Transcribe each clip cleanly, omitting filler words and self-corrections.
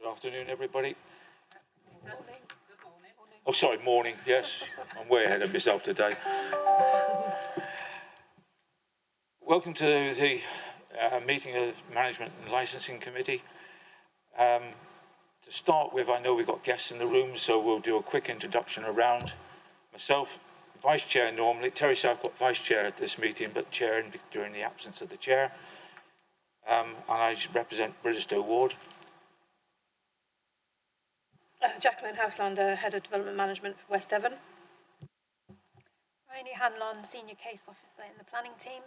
Good afternoon, everybody. Oh, sorry, morning, yes. I'm way ahead of myself today. Welcome to the meeting of Management and Licensing Committee. To start with, I know we've got guests in the room, so we'll do a quick introduction around. Myself, Vice Chair normally, Terry Southcott, Vice Chair at this meeting, but Chair during the absence of the Chair. And I represent Bridgestow Ward. Jacqueline Houselander, Head of Development Management for West Devon. Rainey Hanlon, Senior Case Officer in the Planning Team.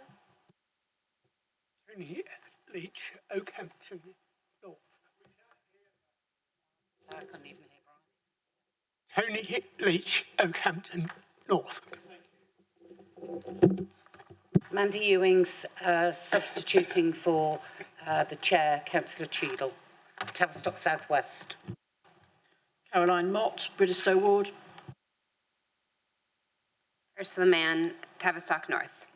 Tony Leach, Oakhampton North. Sorry, I couldn't even hear Brian. Tony Leach, Oakhampton North. Mandy Ewing's substituting for the Chair, Councillor Cheadle, Tavistock South West. Caroline Mott, Bridgestow Ward. Ursula Mann, Tavistock North.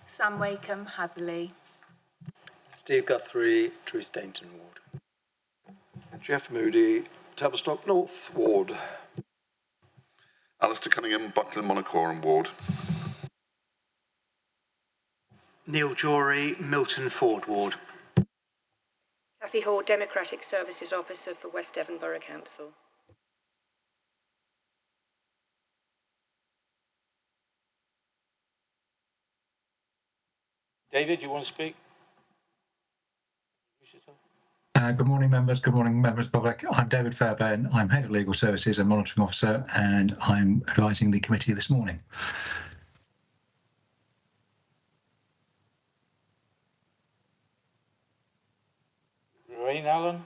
Sam Wakeham, Hatherley. Steve Guthrie, Drew Stainton Ward. Jeff Moody, Tavistock North Ward. Alistair Cunningham, Buckland Monacorum Ward. Neil Jory, Milton Ford Ward. Kathy Hall, Democratic Services Officer for West Devon Borough Council. David, you want to speak? Good morning, members. Good morning, members of the public. I'm David Fairbairn. I'm Head of Legal Services and Monitoring Officer, and I'm advising the committee this morning. Lorraine Allen.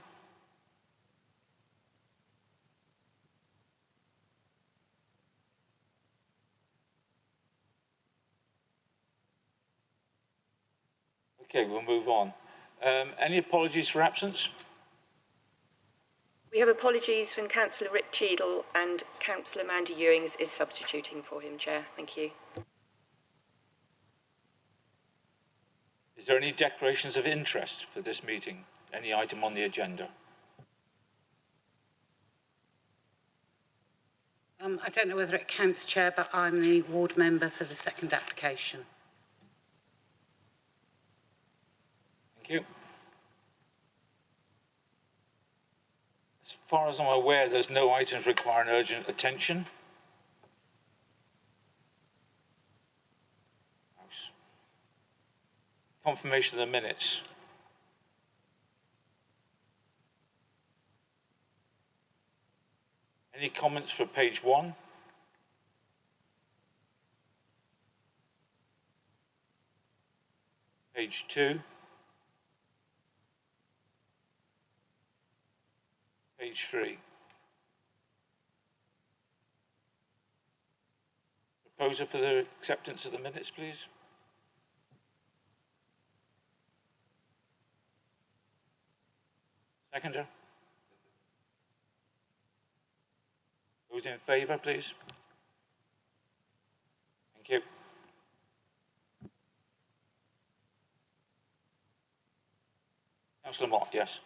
Okay, we'll move on. Any apologies for absence? We have apologies from Councillor Rick Cheadle and Councillor Mandy Ewing is substituting for him, Chair. Thank you. Is there any declarations of interest for this meeting? Any item on the agenda? I don't know whether it counts, Chair, but I'm the ward member for the second application. Thank you. As far as I'm aware, there's no items requiring urgent attention. Confirmation of the minutes. Any comments for page 1? Page 2? Page 3? Proposer for the acceptance of the minutes, please. Seconder? Those in favour, please. Thank you. Councillor Mott, yes.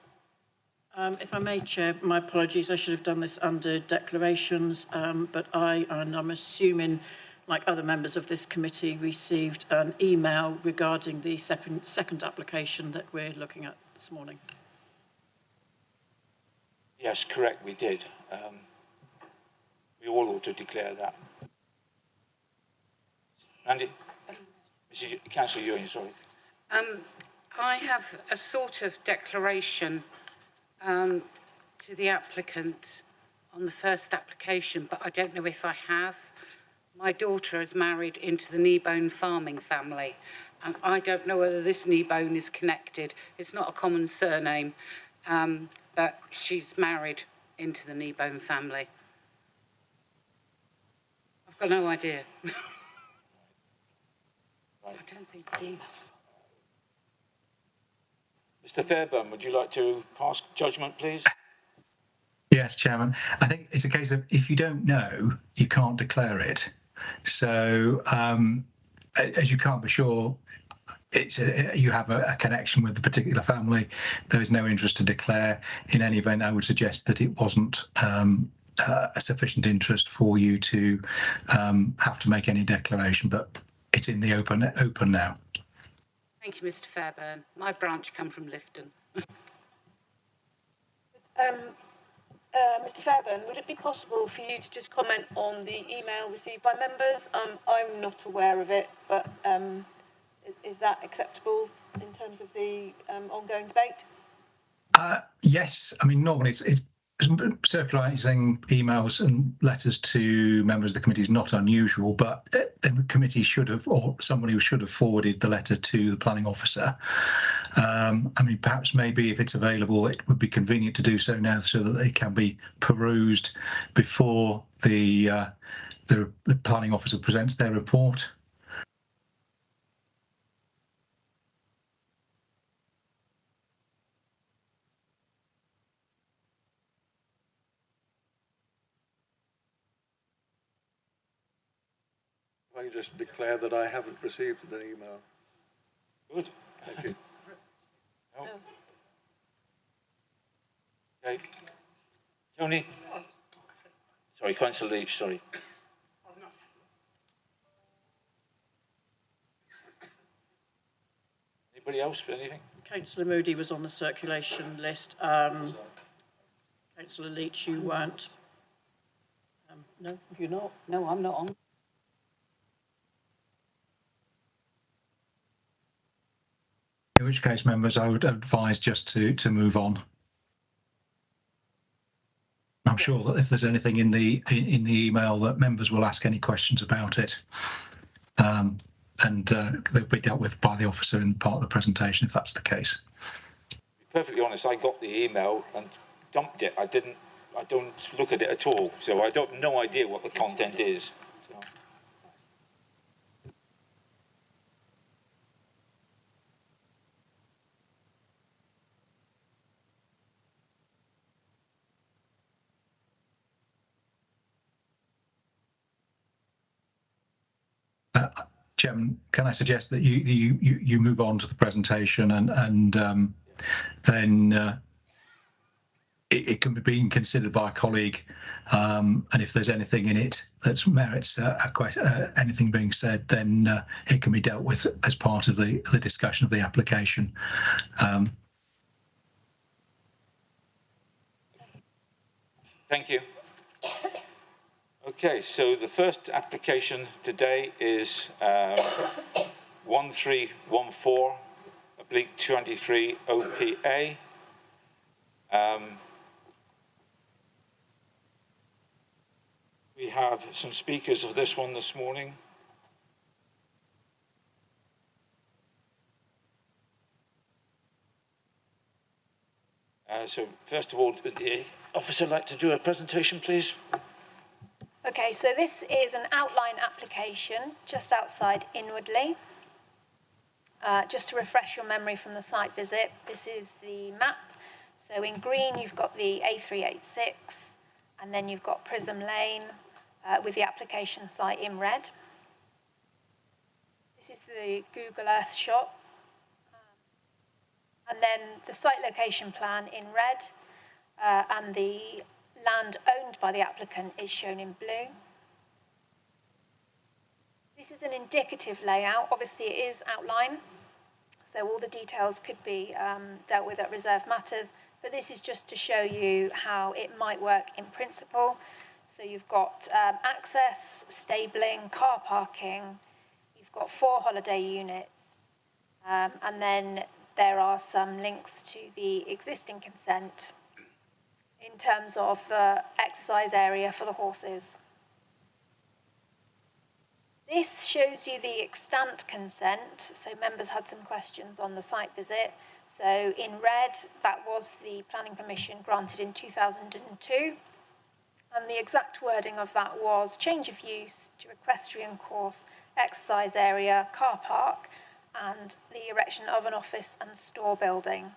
If I may, Chair, my apologies. I should have done this under declarations, but I'm assuming, like other members of this committee, received an email regarding the second application that we're looking at this morning. Yes, correct, we did. We all ought to declare that. Andy? Councillor Ewing, sorry. I have a sort of declaration to the applicant on the first application, but I don't know if I have. My daughter is married into the Kneebone farming family, and I don't know whether this Kneebone is connected. It's not a common surname, but she's married into the Kneebone family. I've got no idea. I don't think it is. Mr. Fairbairn, would you like to pass judgment, please? Yes, Chairman. I think it's a case of if you don't know, you can't declare it. So, as you can't be sure, you have a connection with the particular family. There is no interest to declare. In any event, I would suggest that it wasn't a sufficient interest for you to have to make any declaration, but it's in the open now. Thank you, Mr. Fairbairn. My branch come from Lifton. Mr. Fairbairn, would it be possible for you to just comment on the email received by members? I'm not aware of it, but is that acceptable in terms of the ongoing debate? Yes, I mean, normally it's circulating emails and letters to members of the committee is not unusual, but the committee should have, or somebody should have forwarded the letter to the planning officer. I mean, perhaps maybe if it's available, it would be convenient to do so now so that they can be perused before the planning officer presents their report. If I can just declare that I haven't received an email. Good. Thank you. No. Okay. Tony? Sorry, Councillor Leach, sorry. Anybody else for anything? Councillor Moody was on the circulation list. Councillor Leach, you weren't. No, you're not. No, I'm not on. In which case, members, I would advise just to move on. I'm sure that if there's anything in the email that members will ask any questions about it, and they'll be dealt with by the officer in part of the presentation if that's the case. To be perfectly honest, I got the email and dumped it. I don't look at it at all, so I don't no idea what the content is. Chairman, can I suggest that you move on to the presentation and then it can be being considered by a colleague, and if there's anything in it that merits anything being said, then it can be dealt with as part of the discussion of the application. Thank you. Okay, so the first application today is 1314/23 OPA. We have some speakers of this one this morning. So first of all, would the officer like to do a presentation, please? Okay, so this is an outline application just outside Inwardly. Just to refresh your memory from the site visit, this is the map. So in green, you've got the A386, and then you've got Prism Lane with the application site in red. This is the Google Earth shot. And then the site location plan in red, and the land owned by the applicant is shown in blue. This is an indicative layout. Obviously, it is outline, so all the details could be dealt with at reserved matters, but this is just to show you how it might work in principle. So you've got access, stabling, car parking, you've got 4 holiday units, and then there are some links to the existing consent in terms of the exercise area for the horses. This shows you the extant consent, so members had some questions on the site visit. So in red, that was the planning permission granted in 2002, and the exact wording of that was change of use to equestrian course, exercise area, car park, and the erection of an office and store building.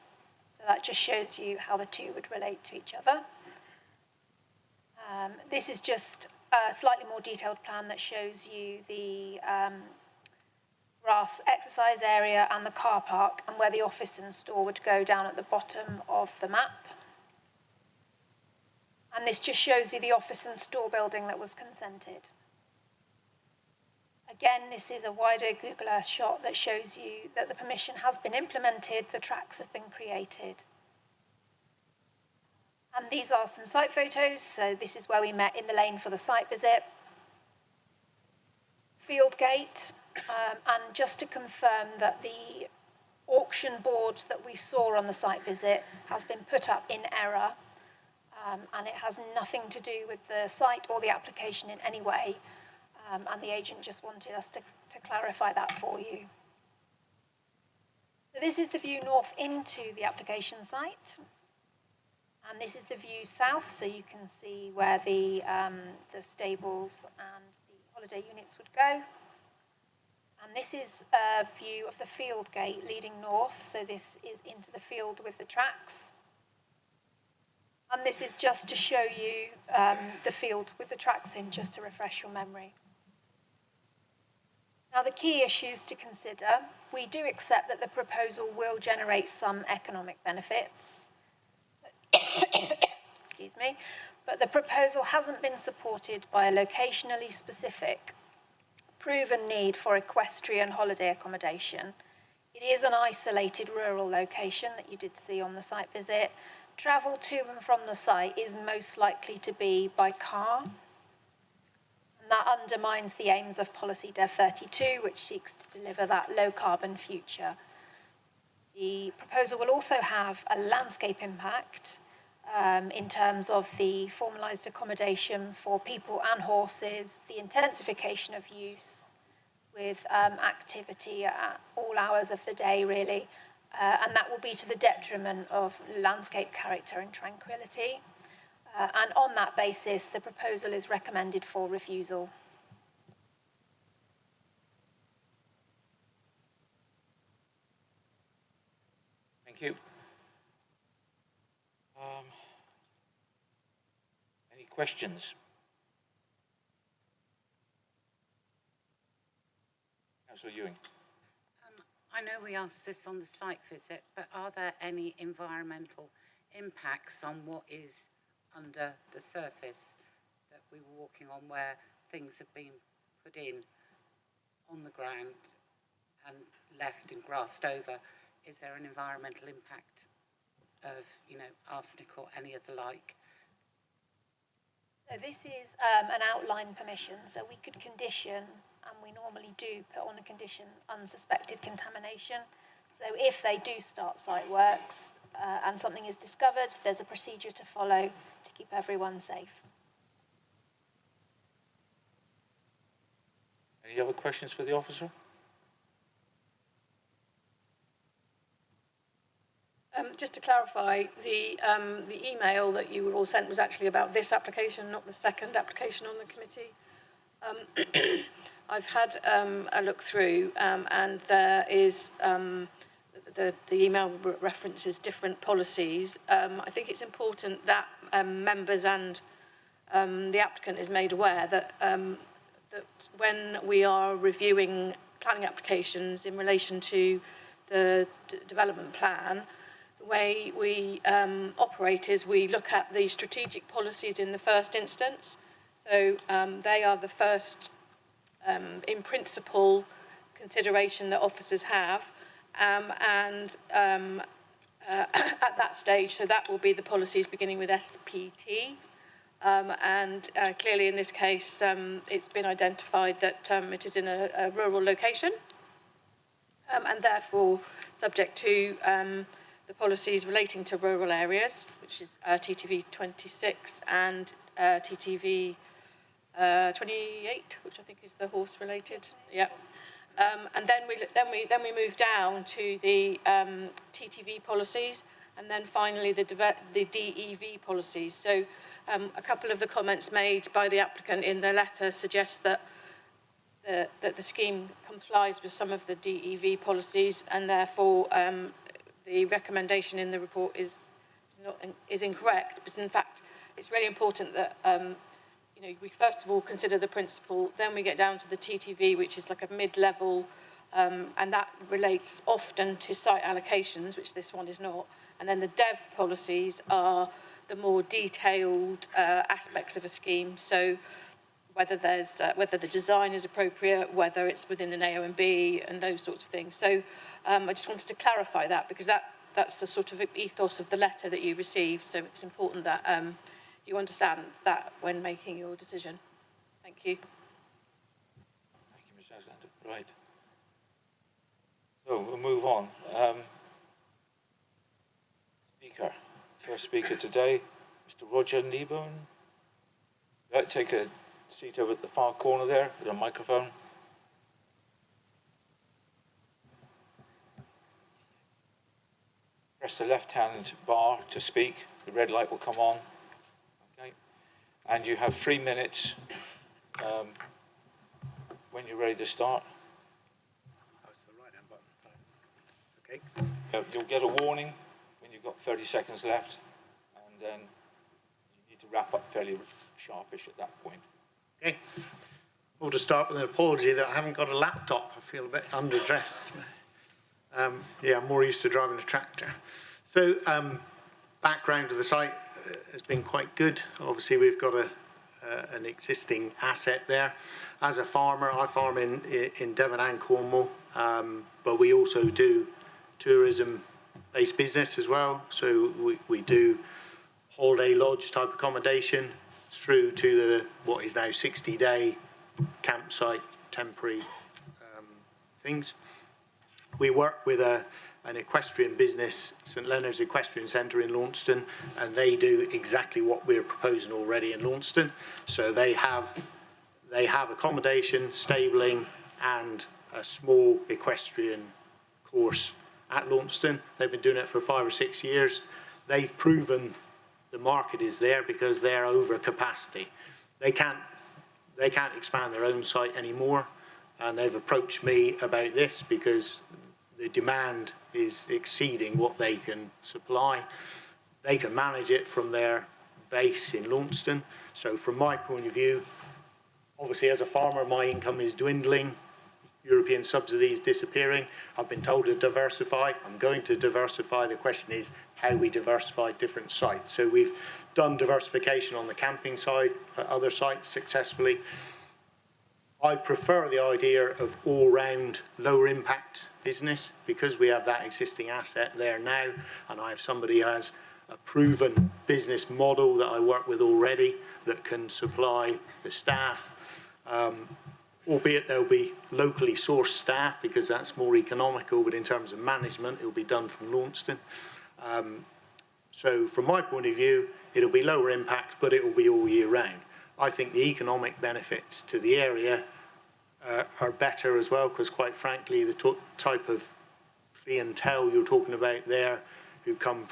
So that just shows you how the two would relate to each other. This is just a slightly more detailed plan that shows you the grass exercise area and the car park, and where the office and store would go down at the bottom of the map. And this just shows you the office and store building that was consented. Again, this is a wider Google Earth shot that shows you that the permission has been implemented, the tracks have been created. And these are some site photos. So this is where we met in the lane for the site visit. Field gate, and just to confirm that the auction board that we saw on the site visit has been put up in error, and it has nothing to do with the site or the application in any way. And the agent just wanted us to clarify that for you. So this is the view north into the application site. And this is the view south, so you can see where the stables and the holiday units would go. And this is a view of the field gate leading north, so this is into the field with the tracks. And this is just to show you the field with the tracks in, just to refresh your memory. Now, the key issues to consider: we do accept that the proposal will generate some economic benefits. Excuse me, but the proposal hasn't been supported by a locationally specific, proven need for equestrian holiday accommodation. It is an isolated rural location that you did see on the site visit. Travel to and from the site is most likely to be by car. And that undermines the aims of Policy Dev 32, which seeks to deliver that low-carbon future. The proposal will also have a landscape impact in terms of the formalised accommodation for people and horses, the intensification of use with activity at all hours of the day, really. And that will be to the detriment of landscape character and tranquility. And on that basis, the proposal is recommended for refusal. Thank you. Any questions? Councillor Ewing. I know we asked this on the site visit, but are there any environmental impacts on what is under the surface that we were walking on, where things have been put in on the ground and left and grassed over? Is there an environmental impact of, arsenic or any of the like? So this is an outline permission, so we could condition, and we normally do put on a condition, unsuspected contamination. So if they do start site works and something is discovered, there's a procedure to follow to keep everyone safe. Any other questions for the officer? Just to clarify, the email that you were all sent was actually about this application, not the second application on the committee. I've had a look through, and there is the email references different policies. I think it's important that members and the applicant is made aware that that when we are reviewing planning applications in relation to the development plan, the way we operate is we look at the strategic policies in the first instance. So they are the first, in principle, consideration that officers have. At that stage, so that will be the policies beginning with SPT. Clearly in this case, it's been identified that it is in a rural location, and therefore subject to the policies relating to rural areas, which is TTV 26 and TTV 28, which I think is the horse related. Yeah. And then we move down to the TTV policies, and then finally the DEV policies. So a couple of the comments made by the applicant in the letter suggest that the scheme complies with some of the DEV policies, and therefore the recommendation in the report is incorrect. But in fact, it's really important that we first of all consider the principle, then we get down to the TTV, which is like a mid-level and that relates often to site allocations, which this one is not. And then the dev policies are the more detailed aspects of a scheme. So whether there's whether the design is appropriate, whether it's within an AONB, and those sorts of things. So I just wanted to clarify that, because that's the sort of ethos of the letter that you received. So it's important that you understand that when making your decision. Thank you. Thank you, Ms. Aslander. Right. So we'll move on. Speaker. First speaker today, Mr. Roger Kneebone. Right, take a seat over at the far corner there with a microphone. Press the left-hand bar to speak. The red light will come on. Okay. And you have 3 minutes when you're ready to start. Oh, it's the right-hand button. Okay. You'll get a warning when you've got 30 seconds left, and then you need to wrap up fairly sharpish at that point. Okay. Well, to start with an apology that I haven't got a laptop. I feel a bit underdressed. Yeah, I'm more used to driving a tractor. So, background of the site has been quite good. Obviously, we've got an existing asset there. As a farmer, I farm in Devon and Cornwall, but we also do tourism-based business as well. So we do holiday lodge type accommodation through to what is now 60-day campsite temporary things. We work with an equestrian business, St Leonard's Equestrian Centre in Launceston, and they do exactly what we're proposing already in Launceston. So they have accommodation, stabling, and a small equestrian course at Launceston. They've been doing it for 5 or 6 years. They've proven the market is there because they're over capacity. They can't expand their own site anymore, and they've approached me about this because the demand is exceeding what they can supply. They can manage it from their base in Launceston. So from my point of view, obviously as a farmer, my income is dwindling. European subsidies disappearing. I've been told to diversify. I'm going to diversify. The question is how we diversify different sites. So we've done diversification on the camping side, other sites successfully. I prefer the idea of all-round lower impact business because we have that existing asset there now, and I have somebody who has a proven business model that I work with already that can supply the staff. Albeit there'll be locally sourced staff because that's more economical, but in terms of management, it'll be done from Launceston. So from my point of view, it'll be lower impact, but it will be all year round. I think the economic benefits to the area are better as well, because quite frankly, the type of clientele you're talking about there who come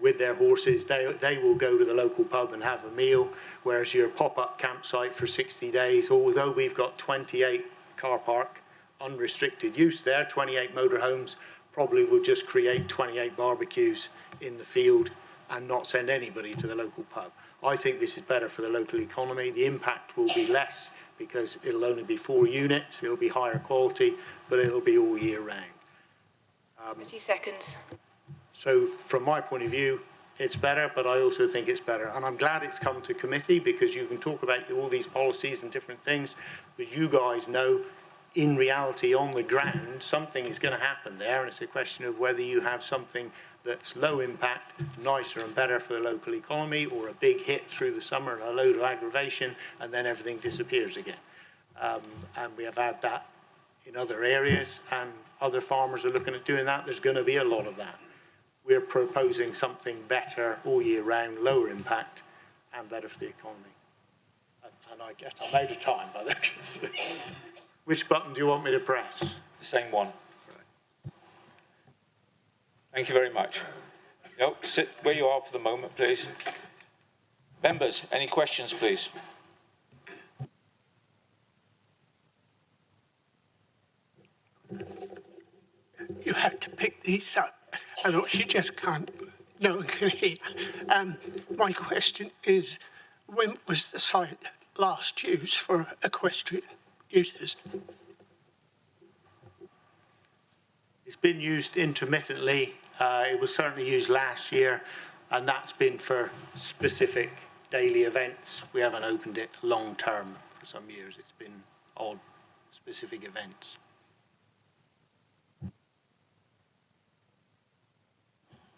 with their horses, they will go to the local pub and have a meal, whereas your pop-up campsite for 60 days, although we've got 28 car park unrestricted use there, 28 motorhomes, probably will just create 28 barbecues in the field and not send anybody to the local pub. I think this is better for the local economy. The impact will be less because it'll only be 4 units, it'll be higher quality, but it'll be all year round. 30 seconds. So from my point of view, it's better, but I also think it's better. And I'm glad it's come to committee because you can talk about all these policies and different things, but you guys know in reality on the ground, something is going to happen there. And it's a question of whether you have something that's low impact, nicer and better for the local economy, or a big hit through the summer and a load of aggravation, and then everything disappears again. And we have had that in other areas, and other farmers are looking at doing that. There's going to be a lot of that. We're proposing something better all year round, lower impact, and better for the economy. And I guess I'm out of time by that. Which button do you want me to press? The same one. Right. Thank you very much. Nope, sit where you are for the moment, please. Members, any questions, please? You have to pick these up. Otherwise you just can't, no one can hear. My question is, when was the site last used for equestrian users? It's been used intermittently. It was certainly used last year, and that's been for specific daily events. We haven't opened it long term for some years. It's been odd specific events.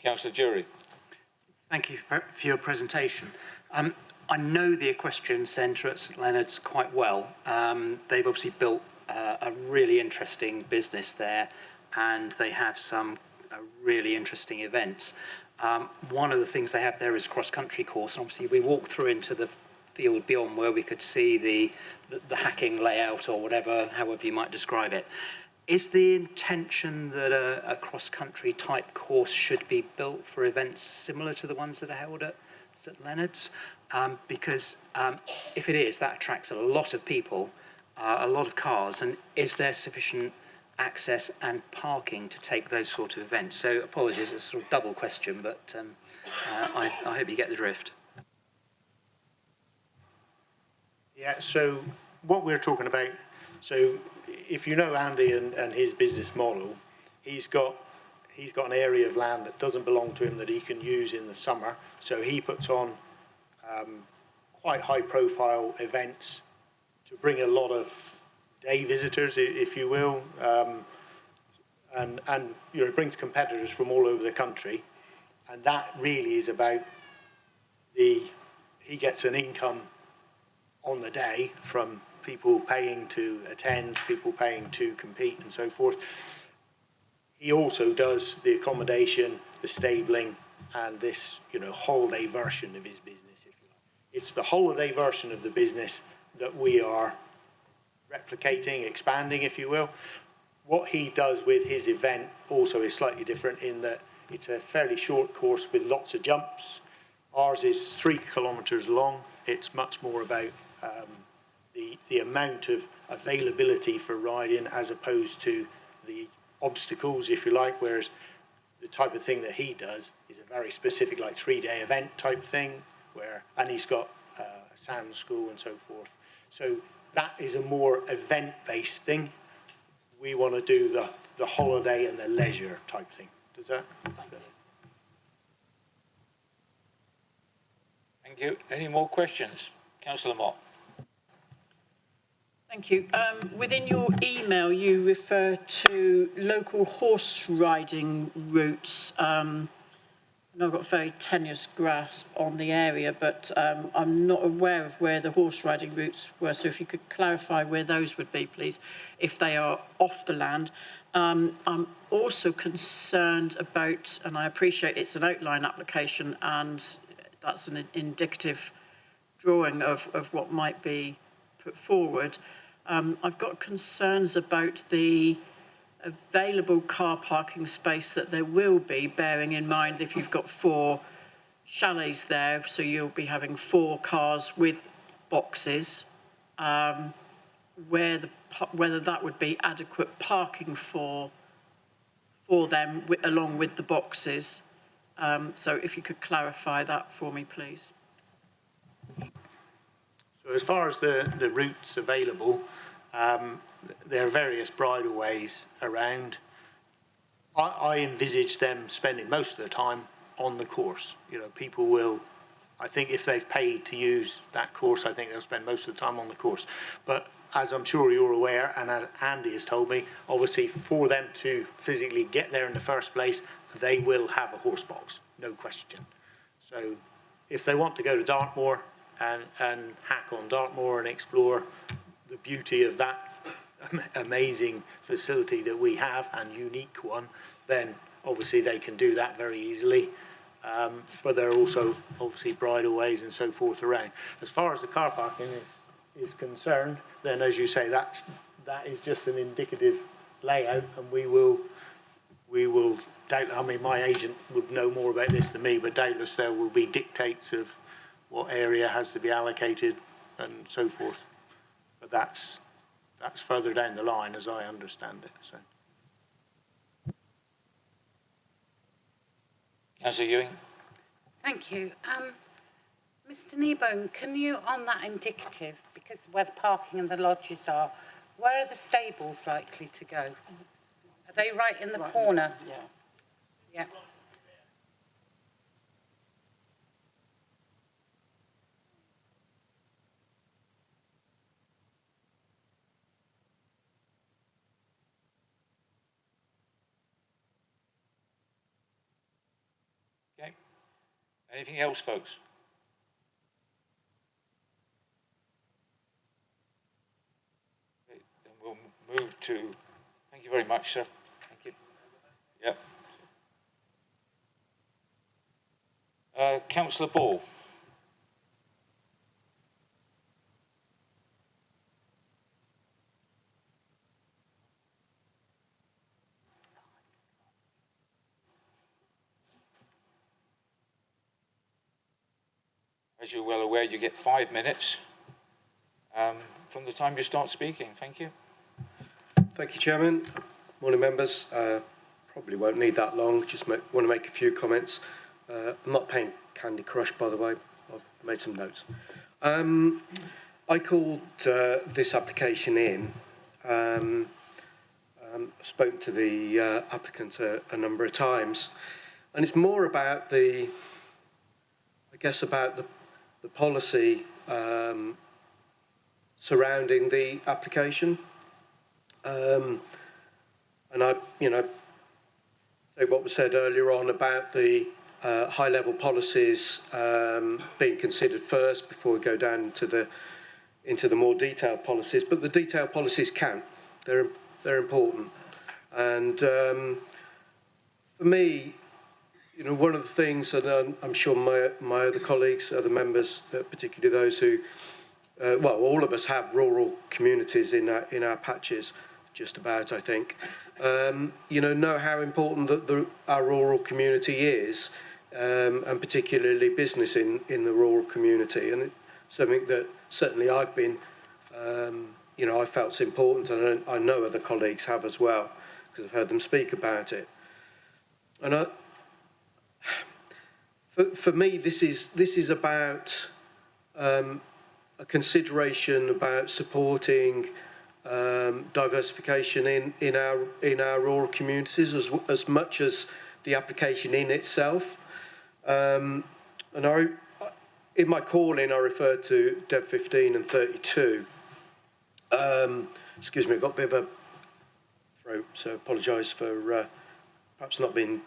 Councillor Jury. Thank you for your presentation. I know the Equestrian Centre at St Leonard's quite well. They've obviously built a really interesting business there, and they have some really interesting events. One of the things they have there is a cross-country course. Obviously, we walked through into the field beyond where we could see the hacking layout or whatever, however you might describe it. Is the intention that a cross-country type course should be built for events similar to the ones that are held at St Leonard's? Because if it is, that attracts a lot of people, a lot of cars, and is there sufficient access and parking to take those sort of events? So apologies, it's a sort of double question, but I hope you get the drift. Yeah, so what we're talking about, so if you know Andy and his business model, he's got an area of land that doesn't belong to him that he can use in the summer. So he puts on quite high profile events to bring a lot of day visitors, if you will, and you know, it brings competitors from all over the country, and that really is about he gets an income on the day from people paying to attend, people paying to compete, and so forth. He also does the accommodation, the stabling, and this, you know, holiday version of his business, if you like. It's the holiday version of the business that we are replicating, expanding, if you will. What he does with his event also is slightly different in that it's a fairly short course with lots of jumps. Ours is 3 kilometres long. It's much more about the amount of availability for riding as opposed to the obstacles, if you like, whereas the type of thing that he does is a very specific, like 3-day event type thing, and he's got a sound school and so forth. So that is a more event-based thing. We want to do the holiday and the leisure type thing. Does that? Thank you. Any more questions? Councillor Mott. Thank you. Within your email, you refer to local horse riding routes. I know I've got a very tenuous grasp on the area, but I'm not aware of where the horse riding routes were. So if you could clarify where those would be, please, if they are off the land. I'm also concerned about, and I appreciate it's an outline application and that's an indicative drawing of what might be put forward. I've got concerns about the available car parking space that there will be, bearing in mind if you've got 4 chalets there, so you'll be having 4 cars with boxes, whether that would be adequate parking for them along with the boxes. So if you could clarify that for me, please. So as far as the routes available, there are various bridleways around. I envisage them spending most of the time on the course. You know, people will, I think if they've paid to use that course, I think they'll spend most of the time on the course. But as I'm sure you're aware, and as Andy has told me, obviously for them to physically get there in the first place, they will have a horse box, no question. So if they want to go to Dartmoor and hack on Dartmoor and explore the beauty of that amazing facility that we have and unique one, then obviously they can do that very easily. But there are also obviously bridleways and so forth around. As far as the car parking is concerned, then as you say, that is just an indicative layout, and we will doubt, I mean, my agent would know more about this than me, but doubtless there will be dictates of what area has to be allocated and so forth. But that's further down the line, as I understand it. So. Councillor Ewing. Thank you. Mr. Kneebone, can you, on that indicative, because where the parking and the lodges are, where are the stables likely to go? Are they right in the corner? Yeah. Yeah. Okay. Anything else, folks? Okay, then we'll move to, thank you very much, sir. Thank you. Yep. Councillor Ball. As you're well aware, you get 5 minutes from the time you start speaking. Thank you. Thank you, Chairman. Morning, members. Probably won't need that long. Just want to make a few comments. I'm not playing Candy Crush, by the way. I've made some notes. I called this application in. I've spoken to the applicant a number of times, and it's more about the, I guess, about the policy surrounding the application. And I, what was said earlier on about the high-level policies being considered first before we go down into the more detailed policies. But the detailed policies count; they're important. And for me, one of the things, and I'm sure my other colleagues, other members, particularly those who, well, all of us have rural communities in our patches, just about, I think, know how important that our rural community is, and particularly business in the rural community. And it's something that certainly I've been, I felt it's important, and I know other colleagues have as well, because I've heard them speak about it. And for me, this is about a consideration about supporting diversification in our rural communities as much as the application in itself. And in my call-in, I referred to Dev 15 and 32. Excuse me, I've got a bit of a throat, so I apologise for perhaps not being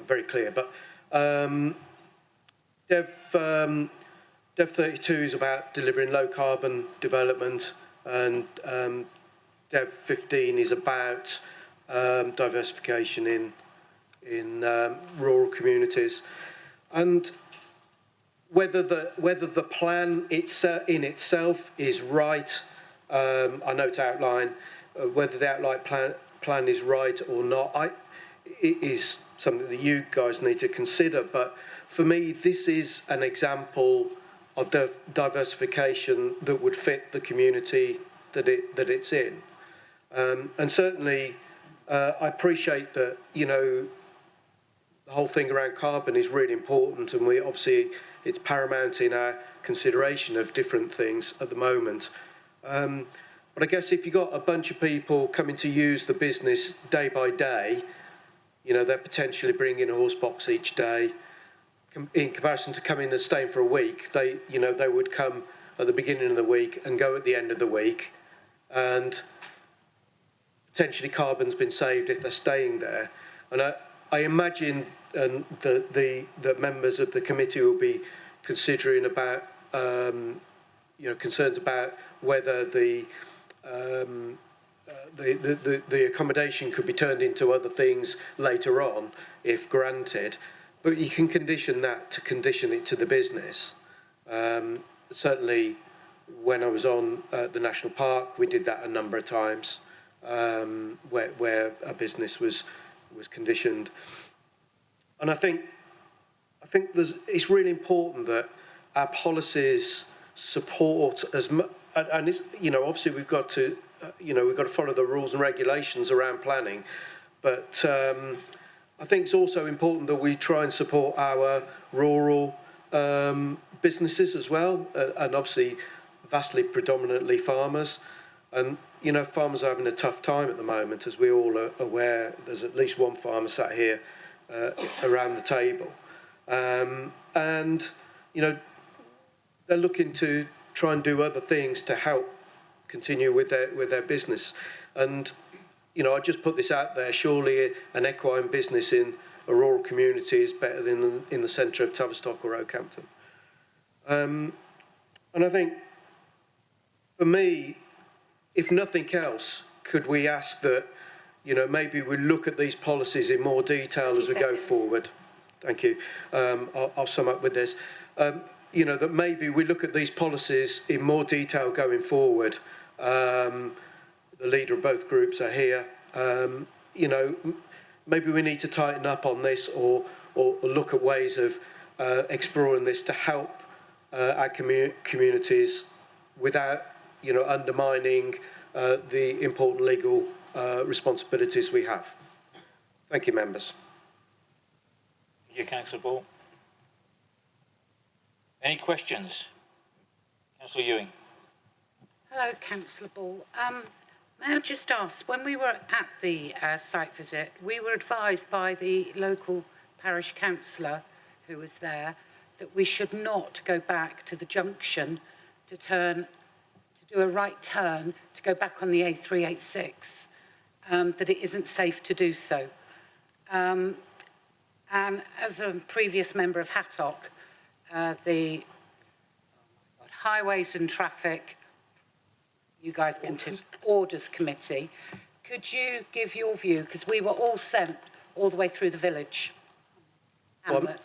very clear. But Dev 32 is about delivering low-carbon development, and Dev 15 is about diversification in rural communities. And whether the plan in itself is right, I know it's outlined, whether the outline plan is right or not, it is something that you guys need to consider. But for me, this is an example of diversification that would fit the community that it's in. And certainly, I appreciate that, the whole thing around carbon is really important, and it's paramount in our consideration of different things at the moment. But I guess if you've got a bunch of people coming to use the business day by day, they're potentially bringing a horse box each day. In comparison to coming and staying for a week, they would come at the beginning of the week and go at the end of the week, and potentially carbon's been saved if they're staying there. And I imagine the members of the committee will be considering about concerns about whether the accommodation could be turned into other things later on if granted. But you can condition it to the business. Certainly, when I was on the national park, we did that a number of times, where a business was conditioned. And I think it's really important that our policies support as much. And it's, obviously we've got to follow the rules and regulations around planning, but I think it's also important that we try and support our rural businesses as well, and obviously vastly predominantly farmers. And, you know, farmers are having a tough time at the moment, as we all are aware. There's at least one farmer sat here around the table. And, you know, they're looking to try and do other things to help continue with their business. And, you know, I just put this out there, surely an equine business in a rural community is better than in the centre of Tavistock or Oakhampton. And I think, for me, if nothing else, could we ask that, you know, maybe we look at these policies in more detail as we go forward? Thank you. I'll sum up with this. You know, that maybe we look at these policies in more detail going forward. The leader of both groups are here. You know, maybe we need to tighten up on this or look at ways of exploring this to help our communities without, you know, undermining the important legal responsibilities we have. Thank you, members. Thank you, Councillor Ball. Any questions? Councillor Ewing. Hello, Councillor Ball. May I just ask, when we were at the site visit, we were advised by the local parish councillor who was there that we should not go back to the junction to do a right turn to go back on the A386, that it isn't safe to do so. And as a previous member of Hattock, the Highways and Traffic, you guys Orders Committee, could you give your view? Because we were all sent all the way through the village. Thank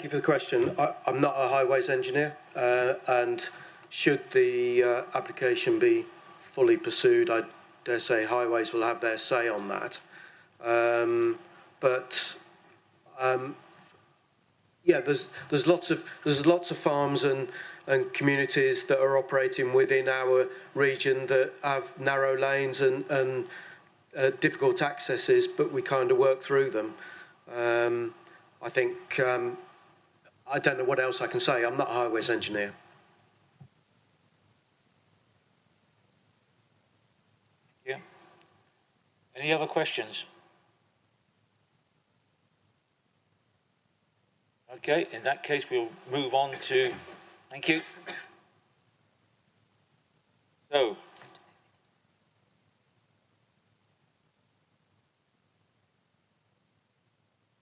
you for the question. I'm not a highways engineer, and should the application be fully pursued, I dare say highways will have their say on that. Yeah, there's lots of farms and communities that are operating within our region that have narrow lanes and difficult accesses, but we kind of work through them. I think I don't know what else I can say. I'm not a highways engineer. Thank you. Any other questions? Okay, in that case, we'll move on to, thank you. So,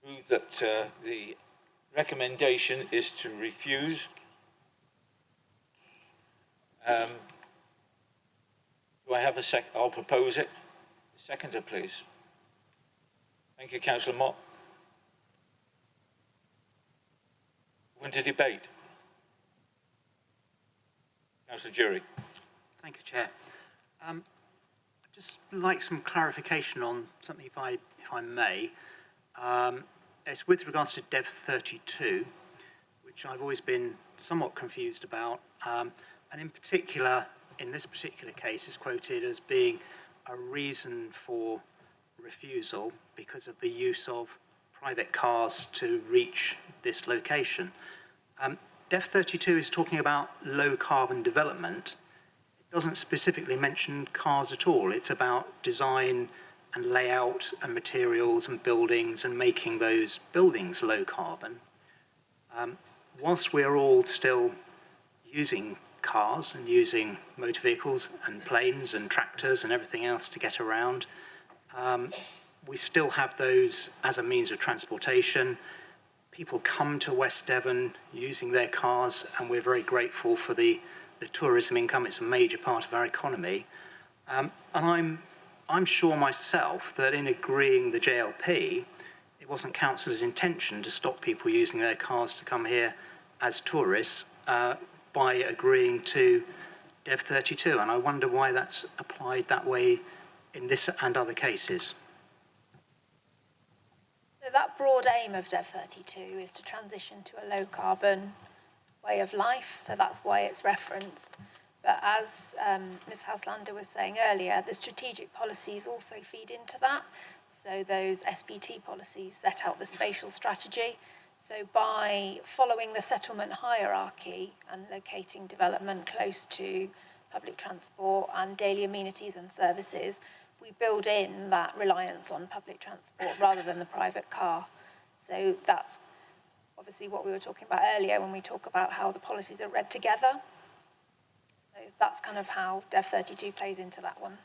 move that the recommendation is to refuse. Do I have a second? I'll propose it. Seconder, please. Thank you, Councillor Mott. To debate. Councillor Jury. Thank you, Chair. I'd just like some clarification on something, if I may. It's with regards to Dev 32, which I've always been somewhat confused about, and in particular, in this particular case, is quoted as being a reason for refusal because of the use of private cars to reach this location. Dev 32 is talking about low carbon development. It doesn't specifically mention cars at all. It's about design and layout and materials and buildings and making those buildings low carbon. Whilst we're all still using cars and using motor vehicles and planes and tractors and everything else to get around, we still have those as a means of transportation. People come to West Devon using their cars, and we're very grateful for the tourism income. It's a major part of our economy. And I'm sure myself that in agreeing the JLP, it wasn't councillors' intention to stop people using their cars to come here as tourists by agreeing to Dev 32. And I wonder why that's applied that way in this and other cases. So that broad aim of Dev 32 is to transition to a low carbon way of life, so that's why it's referenced. But as Ms Houselander was saying earlier, the strategic policies also feed into that. So those SBT policies set out the spatial strategy. So by following the settlement hierarchy and locating development close to public transport and daily amenities and services, we build in that reliance on public transport rather than the private car. So that's obviously what we were talking about earlier when we talk about how the policies are read together. So that's kind of how Dev 32 plays into that one.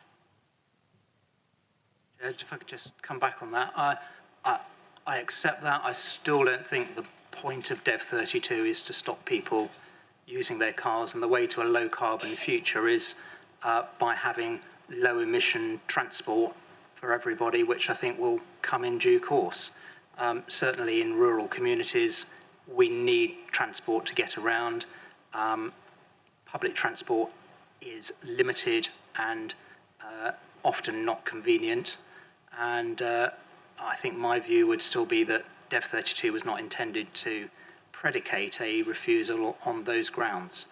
If I could just come back on that, I accept that. I still don't think the point of Dev 32 is to stop people using their cars, and the way to a low carbon future is by having low emission transport for everybody, which I think will come in due course. Certainly in rural communities, we need transport to get around. Public transport is limited and often not convenient. And I think my view would still be that Dev 32 was not intended to predicate a refusal on those grounds.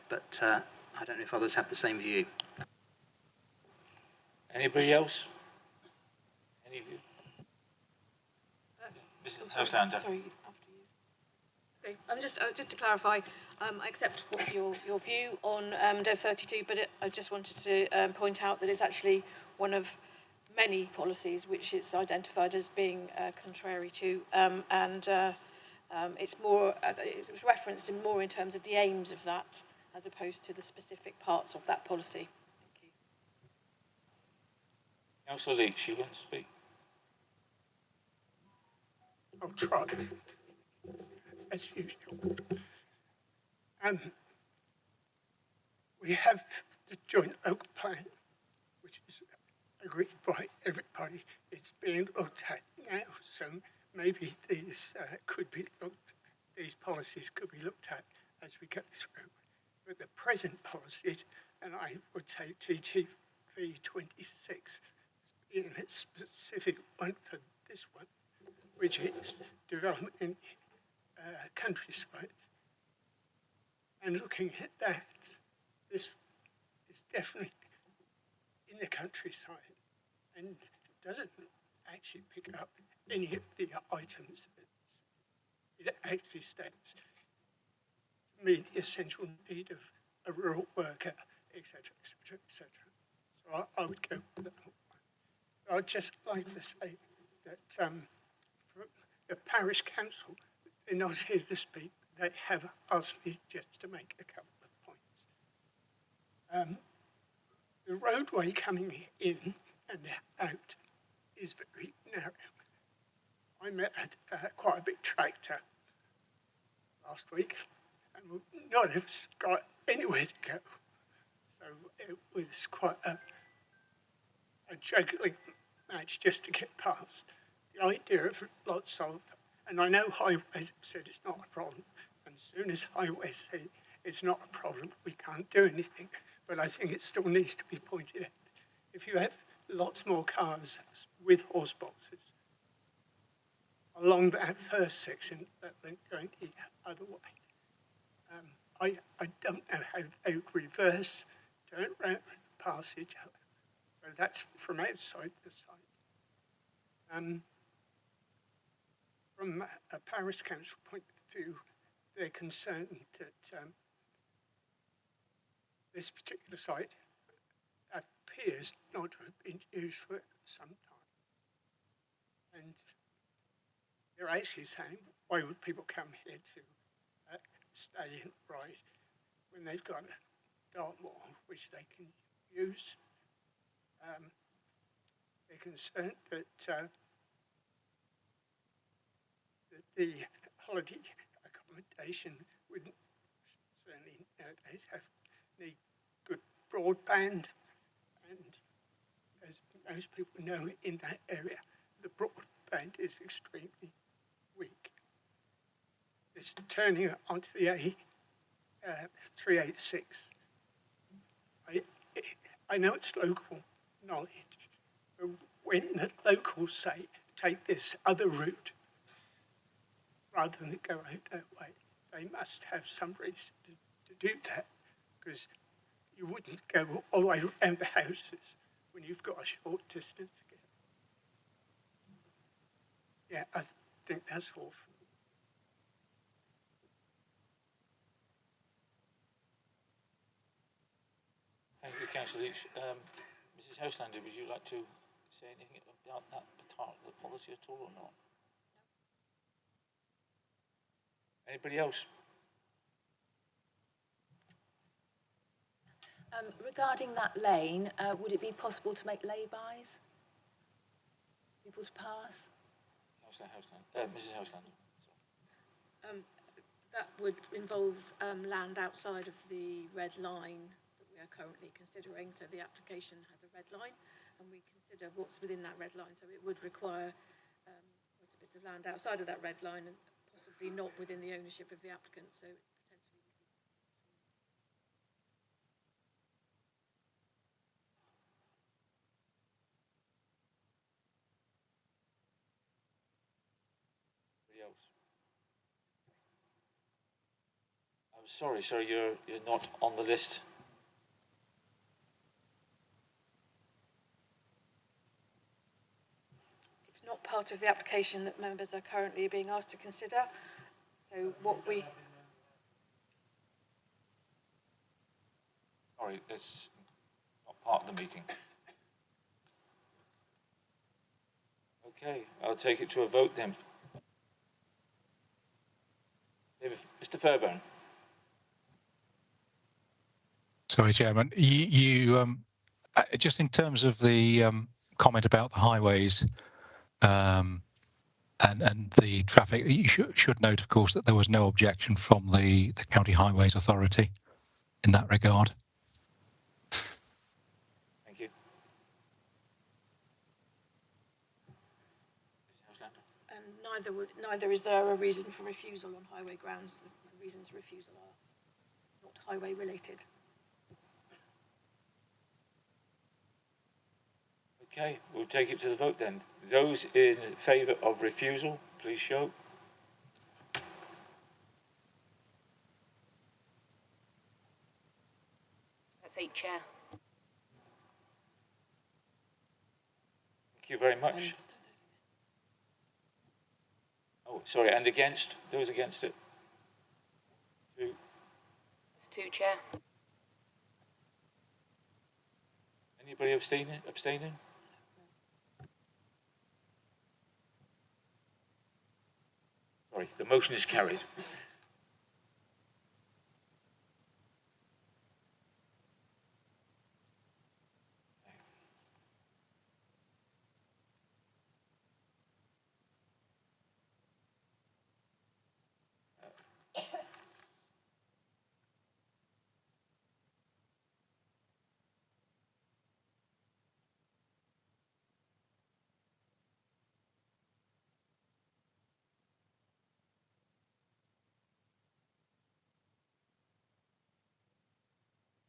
But I don't know if others have the same view. Anybody else? Any of you? Mrs. Hoslander. Sorry, after you. Okay, just to clarify, I accept what your view on Dev 32, but I just wanted to point out that it's actually one of many policies which it's identified as being contrary to, and it's more it was referenced more in terms of the aims of that as opposed to the specific parts of that policy. Thank you. Councillor Leach, you want to speak? I'll try, as usual. We have the joint oak plan, which is agreed by everybody. It's being looked at now, so maybe these these policies could be looked at as we go through. But the present policies, and I would say TTV 26, being a specific one for this one, which is development in countryside. And looking at that, this is definitely in the countryside and doesn't actually pick up any of the items that it actually states to meet the essential need of a rural worker, etc., etc., etc. So I would go with that one. I'd just like to say that from the parish council, they're not here to speak. They have asked me just to make a couple of points. The roadway coming in and out is very narrow. I met quite a big tractor last week, and none of us got anywhere to go. So it was quite a juggling match just to get past. The idea of lots of, and I know highways have said it's not a problem, and as soon as highways say it's not a problem, we can't do anything. But I think it still needs to be pointed out. If you have lots more cars with horse boxes along that first section that link going the other way, I don't know how they would reverse, turn around, pass each other. So that's from outside the site. From a parish council point of view, they're concerned that this particular site appears not to have been used for some time. And they're actually saying, why would people come here to stay and ride when they've got a Dartmoor which they can use? They're concerned that the holiday accommodation wouldn't certainly nowadays need good broadband, and as most people know in that area, the broadband is extremely weak. It's turning onto the A386. I know it's local knowledge, but when the locals say take this other route rather than go out that way, they must have some reason to do that, because you wouldn't go all the way around the houses when you've got a short distance to get. Yeah, I think that's all. Councillor Leach. Mrs. Houselander, would you like to say anything about that part of the policy at all or not? Anybody else? Regarding that lane, would it be possible to make lay-bys? People to pass? Mrs. Houselander. That would involve land outside of the red line that we are currently considering. So the application has a red line and we consider what's within that red line. So it would require quite a bit of land outside of that red line and possibly not within the ownership of the applicant. So potentially Anybody else? I'm sorry, sir, you're not on the list. it's not part of the application that members are currently being asked to consider. So what we... Sorry, it's not part of the meeting. Okay, I'll take it to a vote then. Mr. Fairbairn. Sorry, Chairman. You just in terms of the comment about the highways and the traffic, you should note, of course, that there was no objection from the County Highways Authority in that regard. Thank you. And neither is there a reason for refusal on highway grounds. The reasons for refusal are not highway related. Okay, we'll take it to the vote then. Those in favour of refusal, please show. That's 8, Chair. Thank you very much. Oh, sorry, and against? Those against it? 2. That's 2, Chair. Anybody abstaining? Sorry, the motion is carried.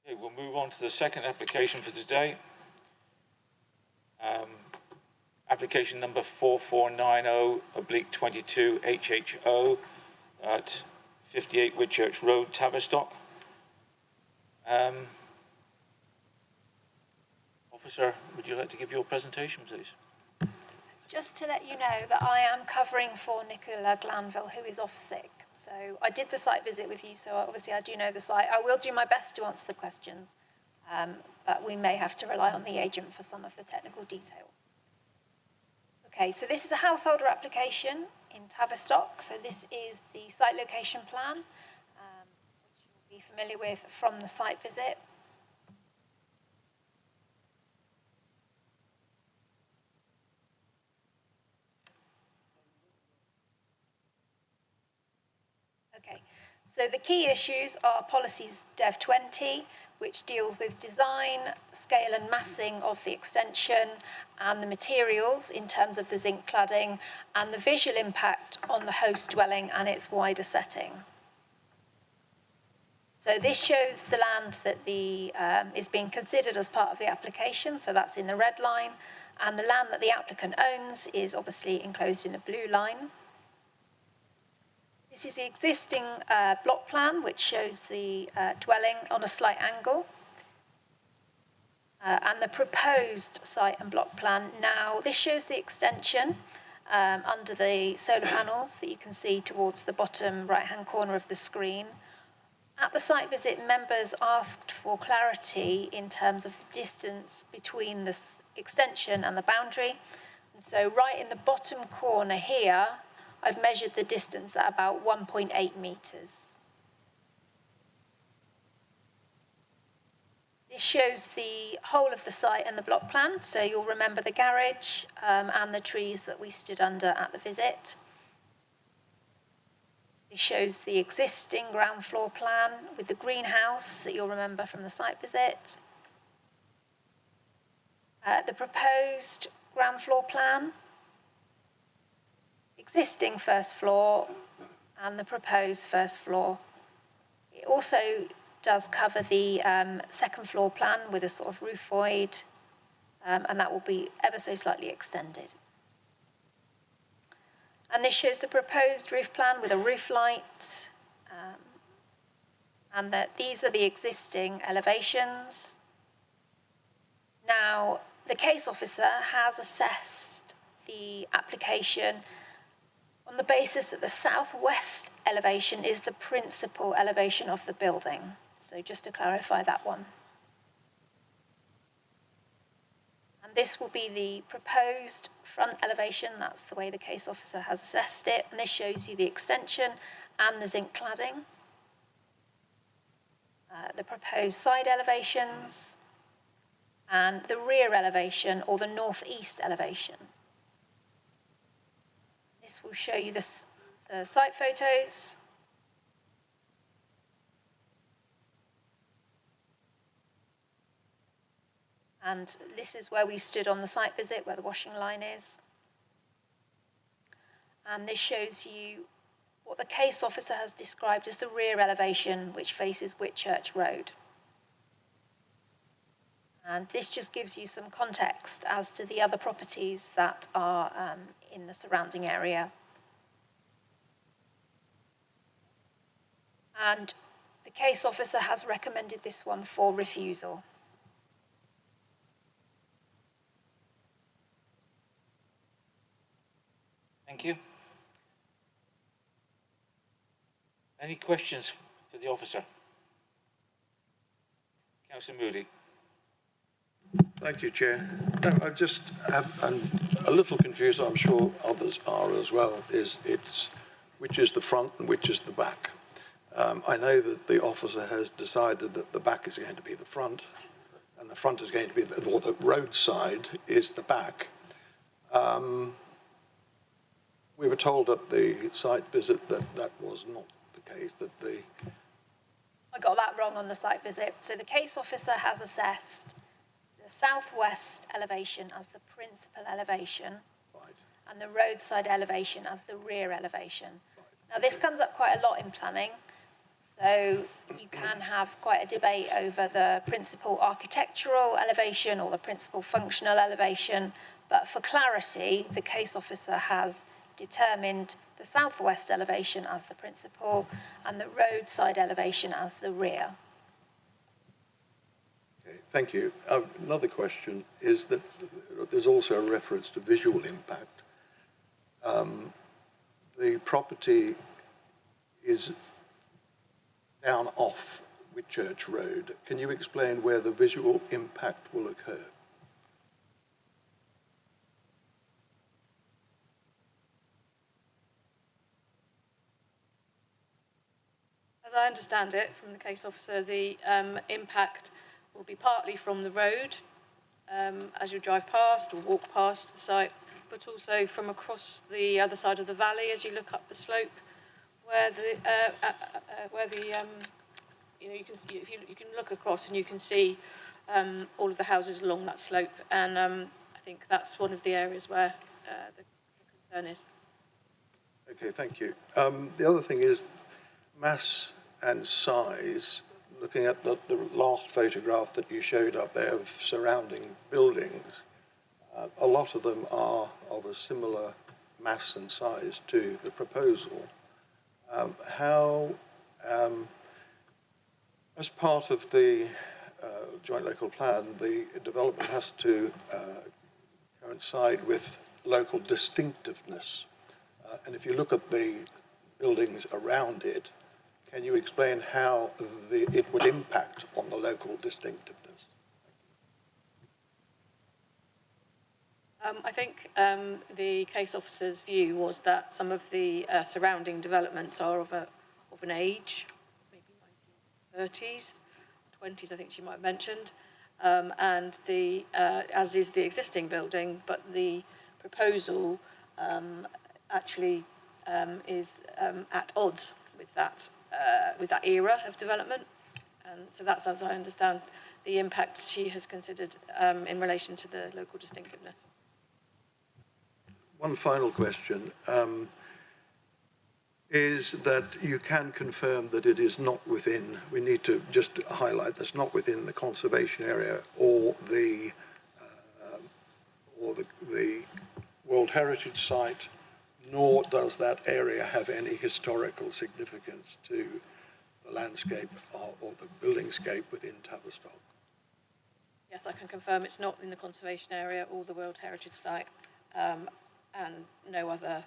Okay, we'll move on to the second application for today. Application number 4490/22 HHO at 58 Whitchurch Road, Tavistock. Officer, would you like to give your presentation, please? Just to let you know that I am covering for Nicola Glanville, who is off sick. So I did the site visit with you, so obviously I do know the site. I will do my best to answer the questions, but we may have to rely on the agent for some of the technical detail. Okay, so this is a householder application in Tavistock. So this is the site location plan, which you'll be familiar with from the site visit. Okay, so the key issues are policies Dev 20, which deals with design, scale and massing of the extension and the materials in terms of the zinc cladding and the visual impact on the host dwelling and its wider setting. So this shows the land that is being considered as part of the application, so that's in the red line, and the land that the applicant owns is obviously enclosed in the blue line. This is the existing block plan, which shows the dwelling on a slight angle. And the proposed site and block plan. Now, this shows the extension under the solar panels that you can see towards the bottom right-hand corner of the screen. At the site visit, members asked for clarity in terms of the distance between the extension and the boundary. And so right in the bottom corner here, I've measured the distance at about 1.8 metres. This shows the whole of the site and the block plan, so you'll remember the garage and the trees that we stood under at the visit. It shows the existing ground floor plan with the greenhouse that you'll remember from the site visit. The proposed ground floor plan, existing first floor, and the proposed first floor. It also does cover the second floor plan with a sort of roof void, and that will be ever so slightly extended. And this shows the proposed roof plan with a roof light, and that these are the existing elevations. Now, the case officer has assessed the application on the basis that the southwest elevation is the principal elevation of the building. So just to clarify that one. And this will be the proposed front elevation. That's the way the case officer has assessed it. And this shows you the extension and the zinc cladding. The proposed side elevations and the rear elevation or the northeast elevation. This will show you the site photos. And this is where we stood on the site visit, where the washing line is. And this shows you what the case officer has described as the rear elevation, which faces Whitchurch Road. And this just gives you some context as to the other properties that are in the surrounding area. And the case officer has recommended this one for refusal. Thank you. Any questions for the officer? Councillor Moody. Thank you, Chair. No, I'm a little confused, I'm sure others are as well, which is the front and which is the back. I know that the officer has decided that the back is going to be the front and the front is going to be, or the roadside is the back. We were told at the site visit that that was not the case, I got that wrong on the site visit. So the case officer has assessed the southwest elevation as the principal elevation, right, and the roadside elevation as the rear elevation. Right. Now this comes up quite a lot in planning, so you can have quite a debate over the principal architectural elevation or the principal functional elevation, but for clarity, the case officer has determined the southwest elevation as the principal and the roadside elevation as the rear. Okay, thank you. Another question is that there's also a reference to visual impact. The property is down off Whitchurch Road. Can you explain where the visual impact will occur? As I understand it from the case officer, the impact will be partly from the road as you drive past or walk past the site, but also from across the other side of the valley as you look up the slope, where you know, you can see, you can look across and you can see all of the houses along that slope, and I think that's one of the areas where the concern is. Okay, thank you. The other thing is mass and size. Looking at the last photograph that you showed up there of surrounding buildings, a lot of them are of a similar mass and size to the proposal. As part of the joint local plan, the development has to coincide with local distinctiveness. And if you look at the buildings around it, can you explain how it would impact on the local distinctiveness? I think the case officer's view was that some of the surrounding developments are of an age, maybe 1930s, 20s, I think she might have mentioned, and as is the existing building, but the proposal actually is at odds with that era of development, and so that's, as I understand, the impact she has considered in relation to the local distinctiveness. One final question is that you can confirm that it is not within, we need to just highlight that's not within the conservation area or the World Heritage Site, nor does that area have any historical significance to the landscape or the buildingscape within Tavistock. Yes, I can confirm it's not in the conservation area or the World Heritage Site, and no other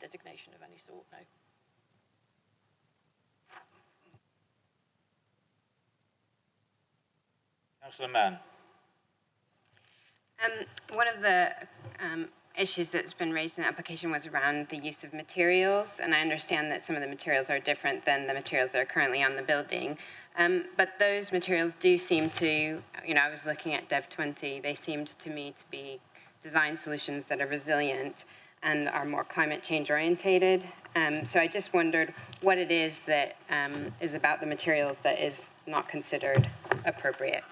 designation of any sort, no. Councillor Mann. One of the issues that's been raised in the application was around the use of materials, and I understand that some of the materials are different than the materials that are currently on the building. But those materials do seem to, I was looking at Dev 20, they seemed to me to be design solutions that are resilient and are more climate change orientated. So I just wondered what it is that is about the materials that is not considered appropriate.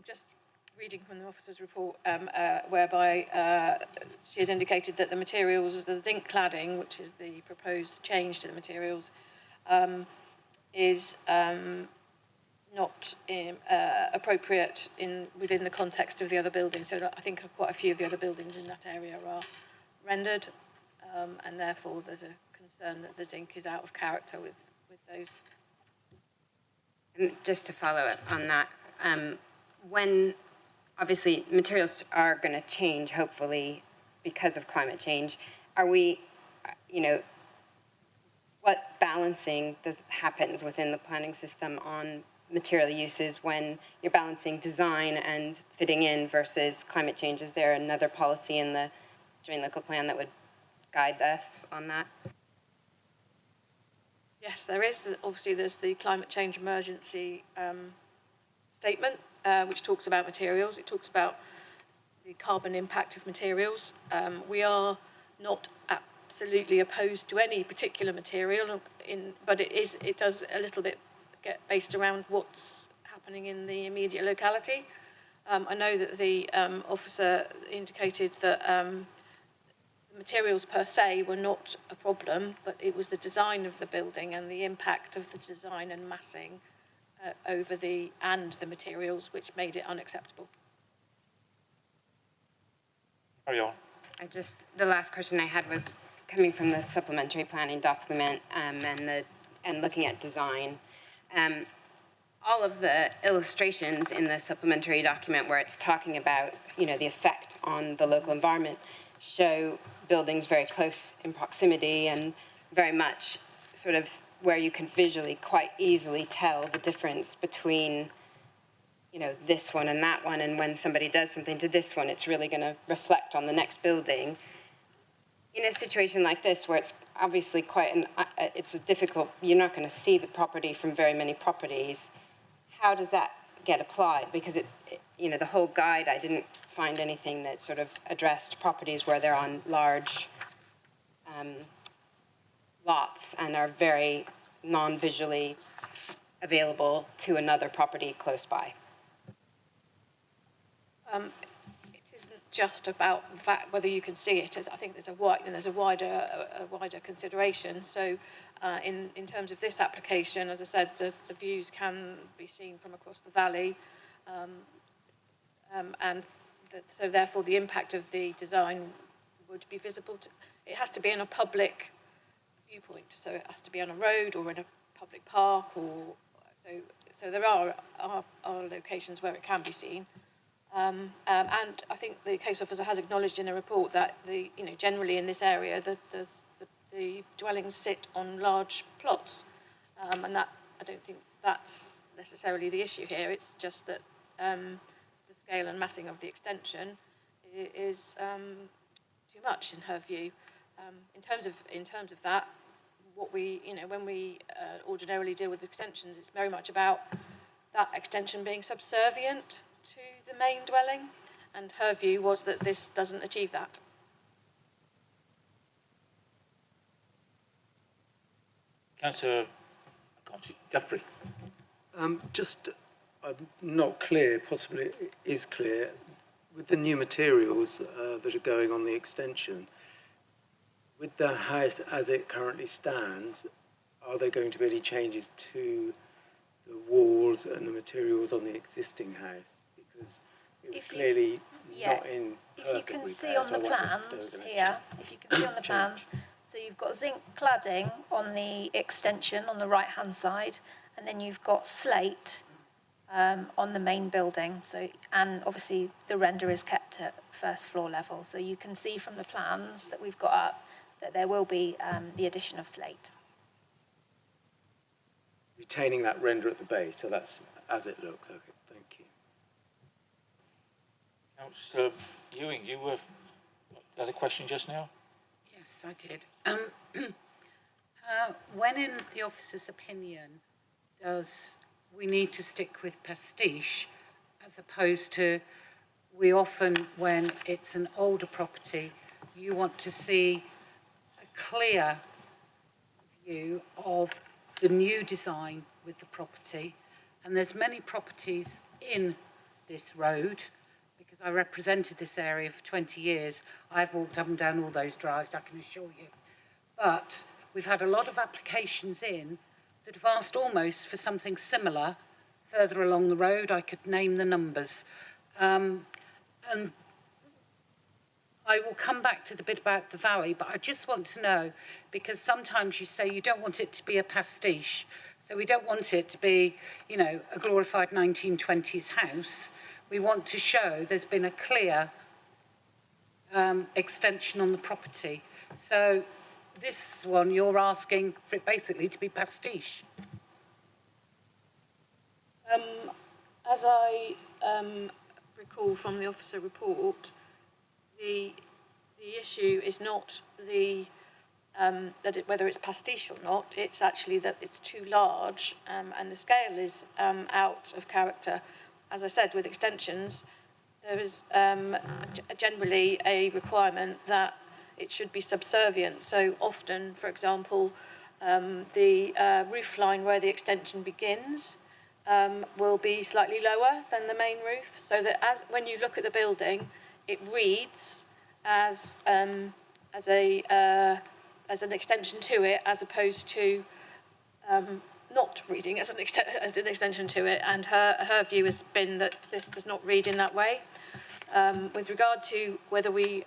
Just reading from the officer's report, whereby she has indicated that the materials, the zinc cladding, which is the proposed change to the materials, is not appropriate within the context of the other buildings. So I think quite a few of the other buildings in that area are rendered, and therefore there's a concern that the zinc is out of character with those. And just to follow up on that, when obviously materials are going to change, hopefully, because of climate change, are we, what balancing happens within the planning system on material uses when you're balancing design and fitting in versus climate change? Is there another policy in the joint local plan that would guide us on that? Yes, there is. Obviously, there's the climate change emergency statement, which talks about materials. It talks about the carbon impact of materials. We are not absolutely opposed to any particular material, but it does a little bit get based around what's happening in the immediate locality. I know that the officer indicated that the materials per se were not a problem, but it was the design of the building and the impact of the design and massing over the materials which made it unacceptable. Carry on. The last question I had was coming from the supplementary planning document and looking at design. All of the illustrations in the supplementary document where it's talking about, the effect on the local environment show buildings very close in proximity and very much sort of where you can visually quite easily tell the difference between, this one and that one, and when somebody does something to this one, it's really going to reflect on the next building. In a situation like this, where it's obviously it's difficult, you're not going to see the property from very many properties, how does that get applied? Because the whole guide, I didn't find anything that sort of addressed properties where they're on large lots and are very non-visually available to another property close by. It isn't just about the fact whether you can see it. I think there's a wider consideration. So, in terms of this application, as I said, the views can be seen from across the valley, so therefore the impact of the design would be visible. It has to be in a public viewpoint. So it has to be on a road or in a public park, or so there are locations where it can be seen. And I think the case officer has acknowledged in a report that generally in this area the dwellings sit on large plots, and that I don't think that's necessarily the issue here. It's just that the scale and massing of the extension is too much in her view. In terms of that, what we when we ordinarily deal with extensions, it's very much about that extension being subservient to the main dwelling, and her view was that this doesn't achieve that. Councillor Jeffrey. I'm not clear, possibly it is clear, with the new materials that are going on the extension, with the house as it currently stands, are there going to be any changes to the walls and the materials on the existing house? Because it was clearly not in perfect If you can see repair, on so the I wonder if they were plans gonna here, if you can see on the plans, so you've got zinc cladding on the extension on the right-hand side, and then you've got slate on the main building. So, and obviously the render is kept at first floor level. So you can see from the plans that we've got up that there will be the addition of slate. retaining that render at the base, so that's as it looks. Okay, thank you. Councillor Ewing, you had a question just now? Yes, I did. When in the officer's opinion does we need to stick with pastiche as opposed to we often, when it's an older property, you want to see a clear view of the new design with the property. And there's many properties in this road, because I represented this area for 20 years. I've walked up and down all those drives, I can assure you. But we've had a lot of applications in that have asked almost for something similar further along the road. I could name the numbers. And I will come back to the bit about the valley, but I just want to know, because sometimes you say you don't want it to be a pastiche, so we don't want it to be, you know, a glorified 1920s house. We want to show there's been a clear extension on the property. So this one, you're asking for it basically to be pastiche. As I recall from the officer report, the issue is not whether it's pastiche or not. It's actually that it's too large and the scale is out of character. As I said, with extensions, there is generally a requirement that it should be subservient. So often, for example, the roof line where the extension begins will be slightly lower than the main roof, so that when you look at the building, it reads as an extension to it, as opposed to not reading as an extension to it. And her view has been that this does not read in that way. With regard to whether we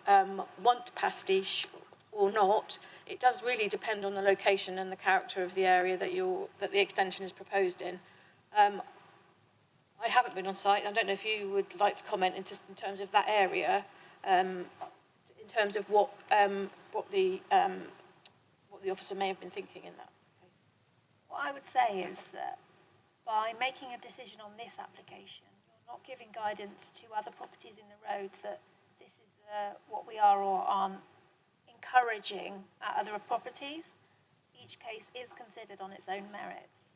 want pastiche or not, it does really depend on the location and the character of the area that the extension is proposed in. I haven't been on site. I don't know if you would like to comment in terms of that area, in terms of what the officer may have been thinking in that. Okay. What I would say is that by making a decision on this application, you're not giving guidance to other properties in the road that this is what we are or aren't encouraging at other properties. Each case is considered on its own merits.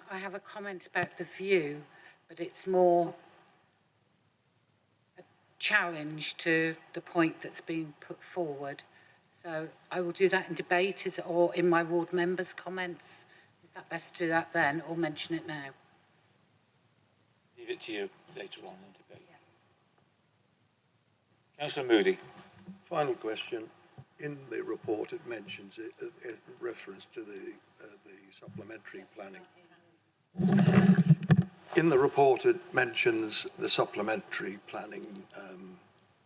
I have a comment about the view, but it's more a challenge to the point that's been put forward. So I will do that in debate, or in my ward members' comments. Is that best to do that then, or mention it now? Leave it to you later on in debate. Yeah. Councillor Moody. Final question. In the report, it mentions a reference to the supplementary planning. In the report, it mentions the supplementary planning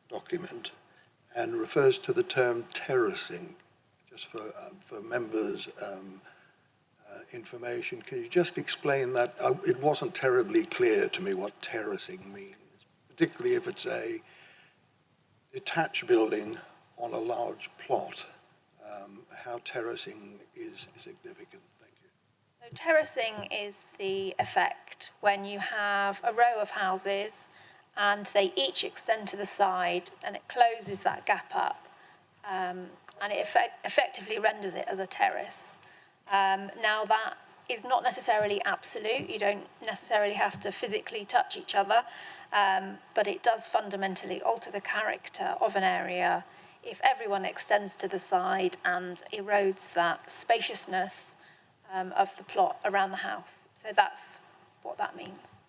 document, and refers to the term terracing. Just for members' information, can you just explain that? It wasn't terribly clear to me what terracing means, particularly if it's a detached building on a large plot. How terracing is significant. Thank you. So terracing is the effect when you have a row of houses and they each extend to the side and it closes that gap up, and it effectively renders it as a terrace. Now that is not necessarily absolute. You don't necessarily have to physically touch each other, but it does fundamentally alter the character of an area if everyone extends to the side and erodes that spaciousness of the plot around the house. So that's what that means.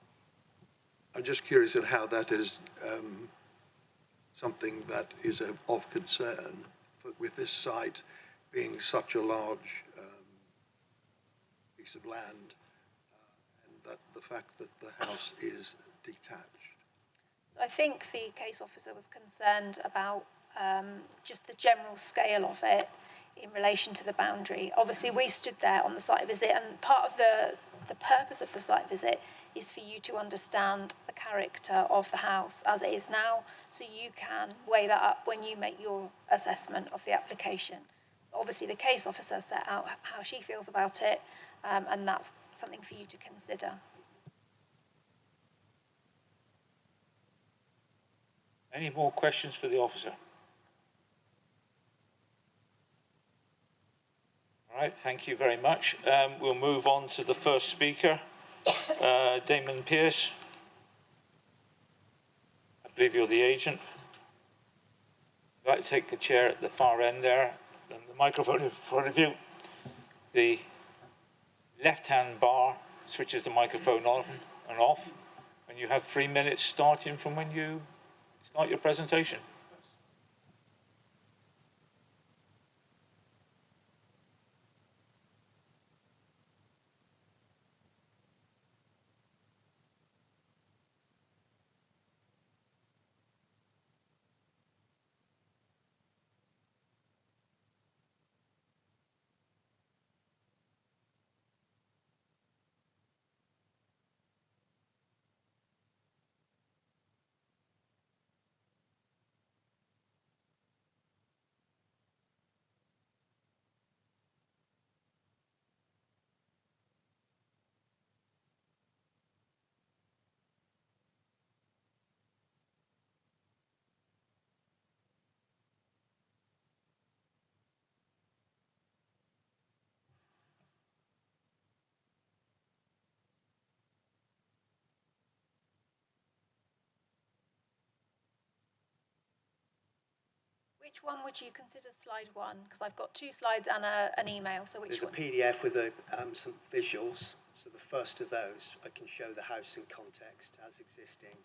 I'm just curious at how that is something that is of concern with this site being such a large piece of land, and that the fact that the house is detached. So I think the case officer was concerned about just the general scale of it in relation to the boundary. Obviously, we stood there on the site visit, and part of the purpose of the site visit is for you to understand the character of the house as it is now, so you can weigh that up when you make your assessment of the application. Obviously, the case officer set out how she feels about it, and that's something for you to consider. Any more questions for the officer? All right, thank you very much. We'll move on to the first speaker, Damon Pearce. I believe you're the agent. I'd like to take the chair at the far end there, and the microphone in front of you. The left-hand bar switches the microphone on and off, and you have 3 minutes starting from when you start your presentation. Which one would you consider slide one? Because I've got 2 slides and an email, so which one? There's a PDF with some visuals. So the first of those, I can show the house in context as existing.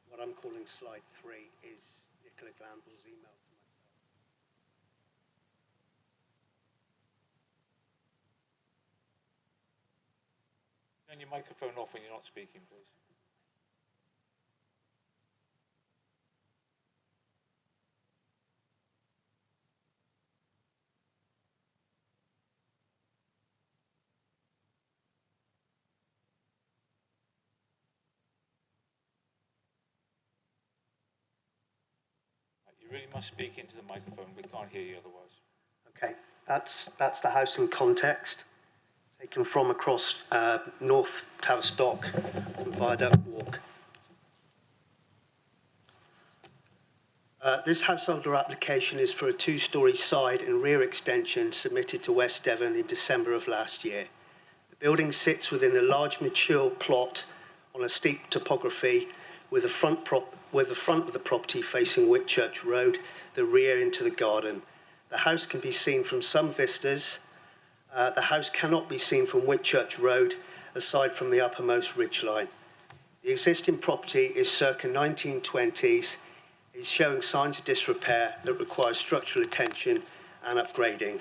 What I'm calling slide 3 is Nicola Glanville's email to myself. Turn your microphone off when you're not speaking, please. You really must speak into the microphone. We can't hear you otherwise. Okay, that's the house in context, taken from across North Tavistock and Viaduct Walk. This householder application is for a 2-storey side and rear extension submitted to West Devon in December of last year. The building sits within a large mature plot on a steep topography with the front of the property facing Whitchurch Road, the rear into the garden. The house can be seen from some vistas. The house cannot be seen from Whitchurch Road, aside from the uppermost ridgeline. The existing property is circa 1920s, is showing signs of disrepair that requires structural attention and upgrading.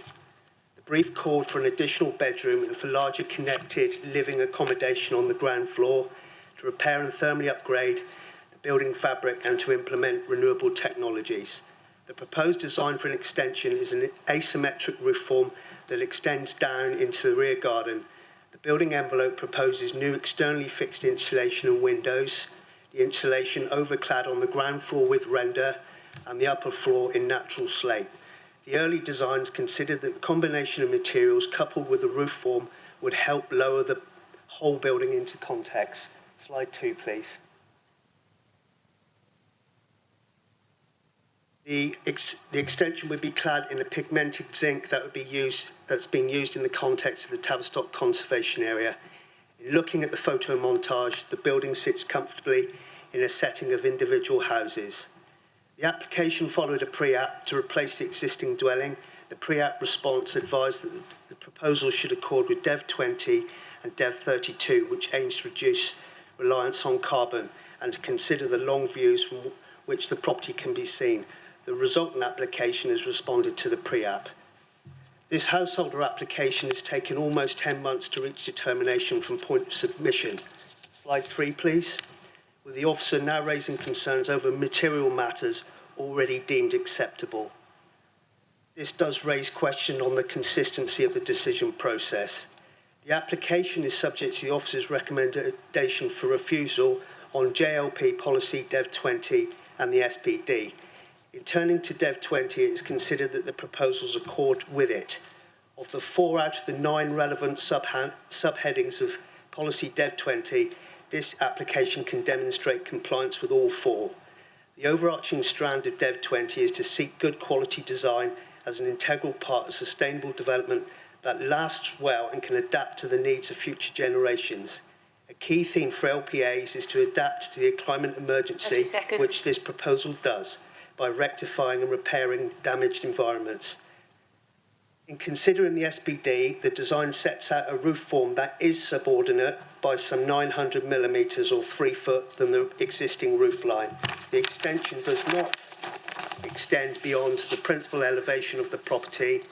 The brief called for an additional bedroom and for larger connected living accommodation on the ground floor to repair and thermally upgrade building fabric and to implement renewable technologies. The proposed design for an extension is an asymmetric roof form that extends down into the rear garden. The building envelope proposes new externally fixed insulation and windows, the insulation overclad on the ground floor with render and the upper floor in natural slate. The early designs considered that the combination of materials coupled with the roof form would help lower the whole building into context. Slide 2, please. The extension would be clad in a pigmented zinc that's being used in the context of the Tavistock Conservation Area. In looking at the photo montage, the building sits comfortably in a setting of individual houses. The application followed a pre-app to replace the existing dwelling. The pre-app response advised that the proposal should accord with Dev 20 and Dev 32, which aims to reduce reliance on carbon and to consider the long views from which the property can be seen. The resultant application has responded to the pre-app. This householder application has taken almost 10 months to reach determination from point of submission. Slide 3, please. With the officer now raising concerns over material matters already deemed acceptable. This does raise question on the consistency of the decision process. The application is subject to the officer's recommendation for refusal on JLP policy Dev 20 and the SPD. In turning to Dev 20, it is considered that the proposals accord with it. Of the 4 out of the 9 relevant subheadings of policy Dev 20, this application can demonstrate compliance with all 4. The overarching strand of Dev 20 is to seek good quality design as an integral part of sustainable development that lasts well and can adapt to the needs of future generations. A key theme for LPAs is to adapt to the climate emergency, which this proposal does, by rectifying and repairing damaged environments. In considering the SPD, the design sets out a roof form that is subordinate by some 900 millimetres or 3 foot than the existing roof line. The extension does not extend beyond the principal elevation of the property.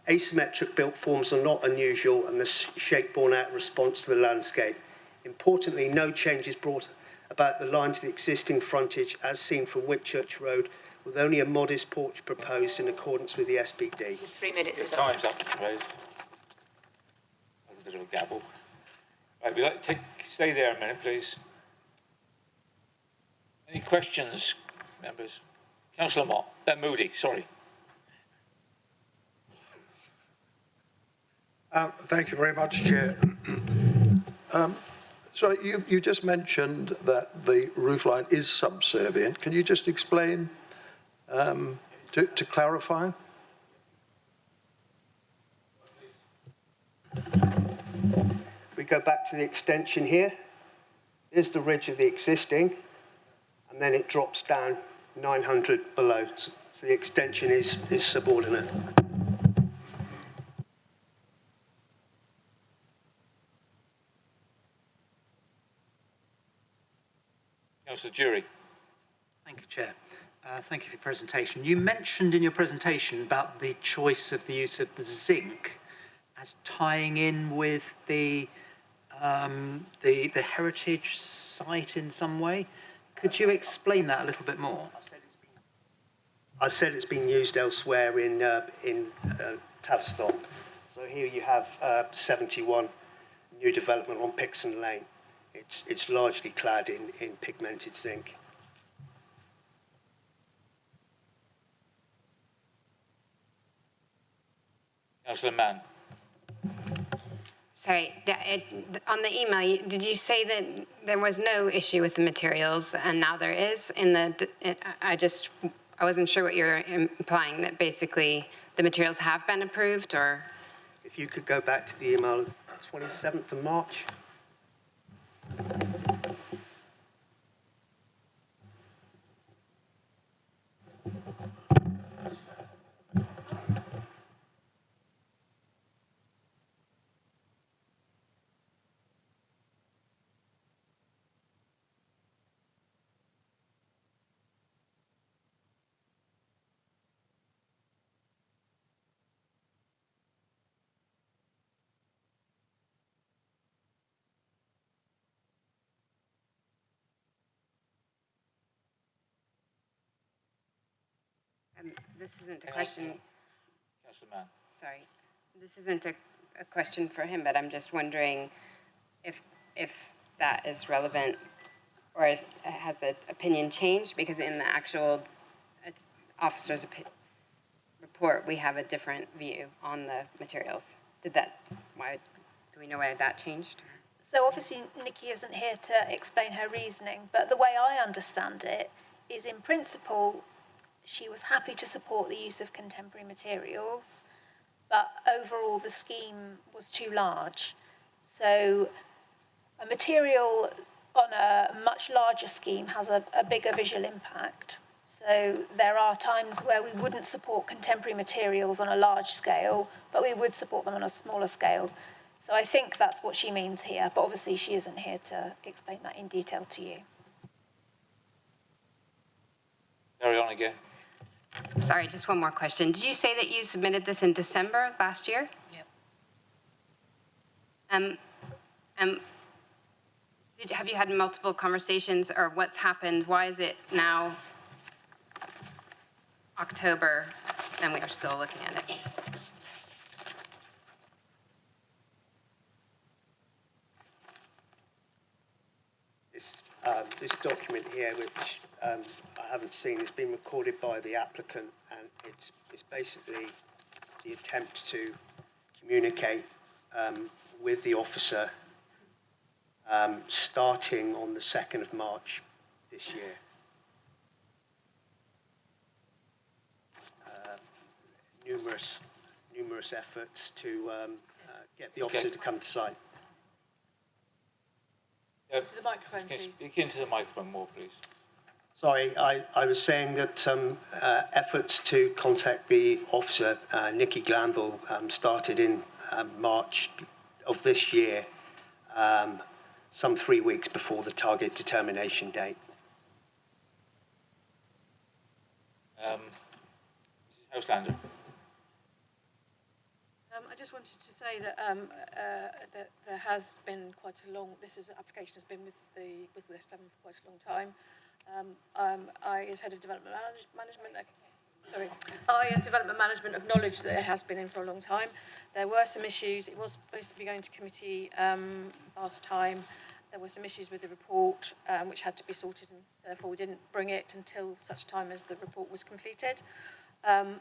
Asymmetric built forms are not unusual and the shape borne out response to the landscape. Importantly, no change is brought about the line to the existing frontage as seen from Whitchurch Road, with only a modest porch proposed in accordance with the SPD. 3 minutes is Time's up, please. That's a bit of a gabble. Right, we'd like to stay there a minute, please. Any questions, members? Councillor Moody, sorry. Thank you very much, Chair. Sorry, you just mentioned that the roofline is subservient. Can you just explain, to clarify? We go back to the extension here. There's the ridge of the existing, and then it drops down 900 below. So the extension is subordinate. Councillor Jury. Thank you, Chair. Thank you for your presentation. You mentioned in your presentation about the choice of the use of the zinc as tying in with the heritage site in some way. Could you explain that a little bit more? I said it's been used elsewhere in Tavistock. So here you have 71 new development on Pixon Lane. It's largely clad in pigmented zinc. Councillor Mann. Sorry, on the email, did you say that there was no issue with the materials and now there is? I wasn't sure what you're implying, that basically the materials have been approved, or? If you could go back to the email of 27th of March. This isn't a question. Councillor Mann. Sorry, this isn't a question for him, but I'm just wondering if that is relevant, or if, has the opinion changed? Because in the actual officer's report, we have a different view on the materials. Do we know why that changed? So obviously Nikki isn't here to explain her reasoning, but the way I understand it is, in principle, she was happy to support the use of contemporary materials, but overall the scheme was too large. So a material on a much larger scheme has a bigger visual impact. So there are times where we wouldn't support contemporary materials on a large scale, but we would support them on a smaller scale. So I think that's what she means here, but obviously she isn't here to explain that in detail to you. Carry on again. Sorry, just one more question. Did you say that you submitted this in December last year? Yep. Have you had multiple conversations, or what's happened? Why is it now October and we are still looking at it? This document here, which I haven't seen, has been recorded by the applicant, and it's basically the attempt to communicate with the officer starting on the 2nd of March this year. Numerous efforts to get the officer to come to site. To the microphone, Can you please. speak into the microphone more, please? Sorry, I was saying that efforts to contact the officer, Nikki Glanville, started in March of this year, some 3 weeks before the target determination date. Mrs. Houselander. I just wanted to say that that there has been quite a long. Application has been with West Devon for quite a long time. I, as head of development management, as development management, acknowledge that it has been in for a long time. There were some issues. It was supposed to be going to committee last time. There were some issues with the report which had to be sorted, and therefore we didn't bring it until such time as the report was completed.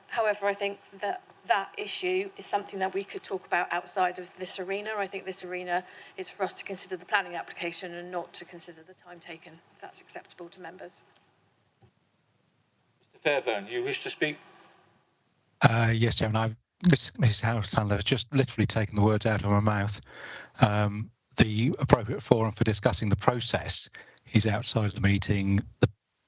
However, I think that issue is something that we could talk about outside of this arena. I think this arena is for us to consider the planning application and not to consider the time taken, if that's acceptable to members. Mr. Fairbairn, you wish to speak? Yes, Chairman. Mrs. Houselander has just literally taken the words out of my mouth. The appropriate forum for discussing the process is outside the meeting.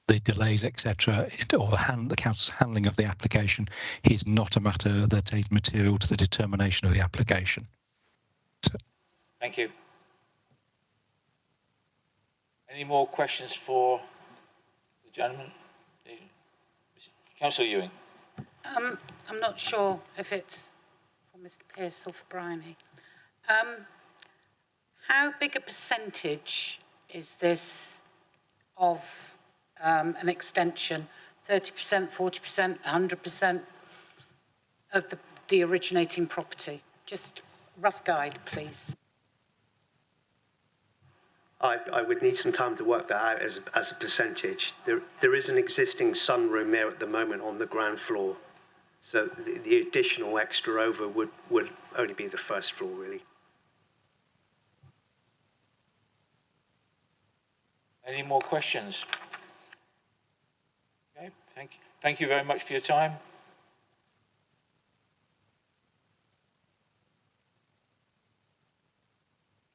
The delays, etc., or the council's handling of the application is not a matter that is material to the determination of the application. So. Thank you. Any more questions for the gentleman? Councillor Ewing. I'm not sure if it's for Mr. Pearce or for Bryony. How big a percentage is this of an extension? 30%, 40%, 100% of the originating property? Just rough guide, please. I would need some time to work that out as a percentage. There is an existing sunroom there at the moment on the ground floor. So the additional extra over would only be the first floor, really. Any more questions? Okay, thank you very much for your time.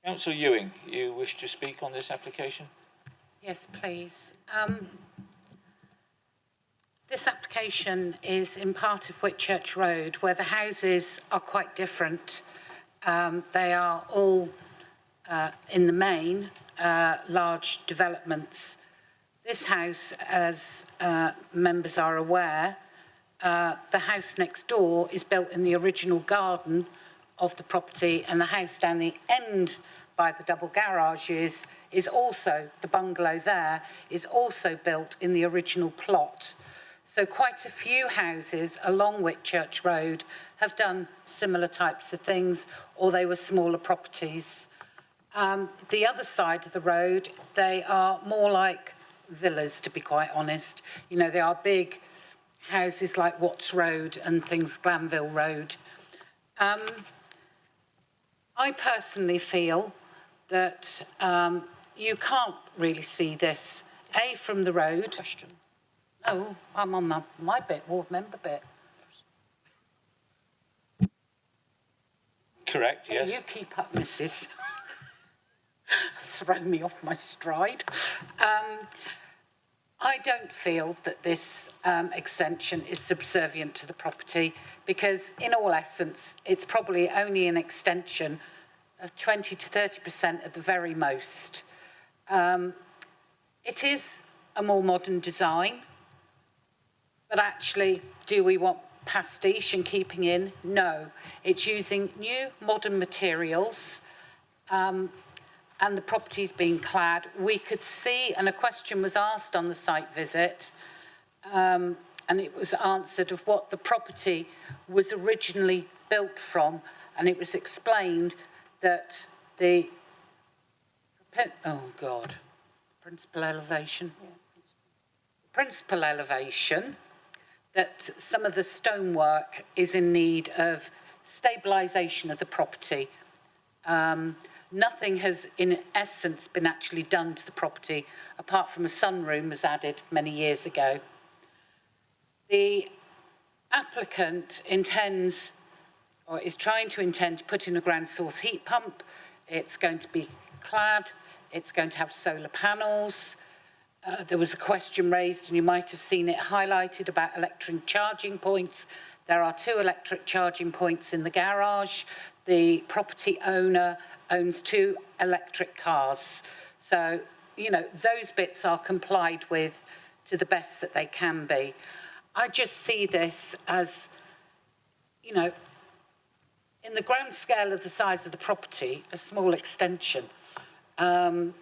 Councillor Ewing, you wish to speak on this application? Yes, please. This application is in part of Whitchurch Road, where the houses are quite different. They are all, in the main, large developments. This house, as members are aware, the house next door is built in the original garden of the property, and the house down the end by the double garages is also, the bungalow there, is also built in the original plot. So quite a few houses along Whitchurch Road have done similar types of things, or they were smaller properties. The other side of the road, they are more like villas, to be quite honest. You know, they are big houses like Watts Road and things, Glanville Road. I personally feel that you can't really see this, A, from the road. Question. No, I'm on my bit, ward member bit. Correct, yes. Hey, you keep up, Mrs. Throw me off my stride. I don't feel that this extension is subservient to the property because, in all essence, it's probably only an extension of 20 to 30% at the very most. It is a more modern design, but actually, do we want pastiche and keeping in? No. It's using new modern materials, and the property's being clad. We could see, and a question was asked on the site visit, and it was answered of what the property was originally built from, and it was explained that the, principal elevation, that some of the stonework is in need of stabilisation of the property. Nothing has, in essence, been actually done to the property, apart from a sunroom was added many years ago. The applicant intends, or is trying to intend, to put in a ground source heat pump. It's going to be clad. It's going to have solar panels. There was a question raised, and you might have seen it highlighted, about electric charging points. There are 2 electric charging points in the garage. The property owner owns 2 electric cars. So, you know, those bits are complied with to the best that they can be. I just see this as, you know, in the grand scale of the size of the property, a small extension. And,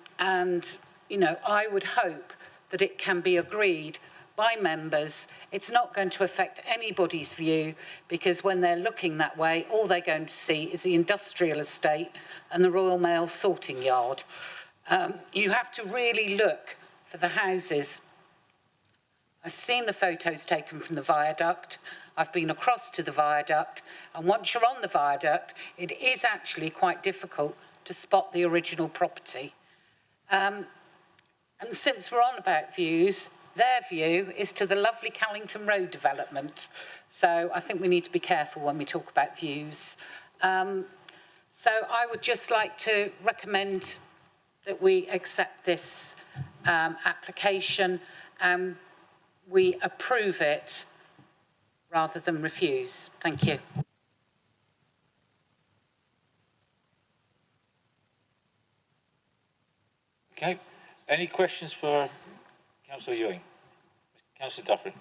you know, I would hope that it can be agreed by members. It's not going to affect anybody's view, because when they're looking that way, all they're going to see is the industrial estate and the Royal Mail sorting yard. You have to really look for the houses. I've seen the photos taken from the viaduct. I've been across to the viaduct, and once you're on the viaduct, it is actually quite difficult to spot the original property. And since we're on about views, their view is to the lovely Callington Road development. So I think we need to be careful when we talk about views. So I would just like to recommend that we accept this application and we approve it rather than refuse. Thank you. Okay. Any questions for Councillor Ewing? Councillor Dufferin.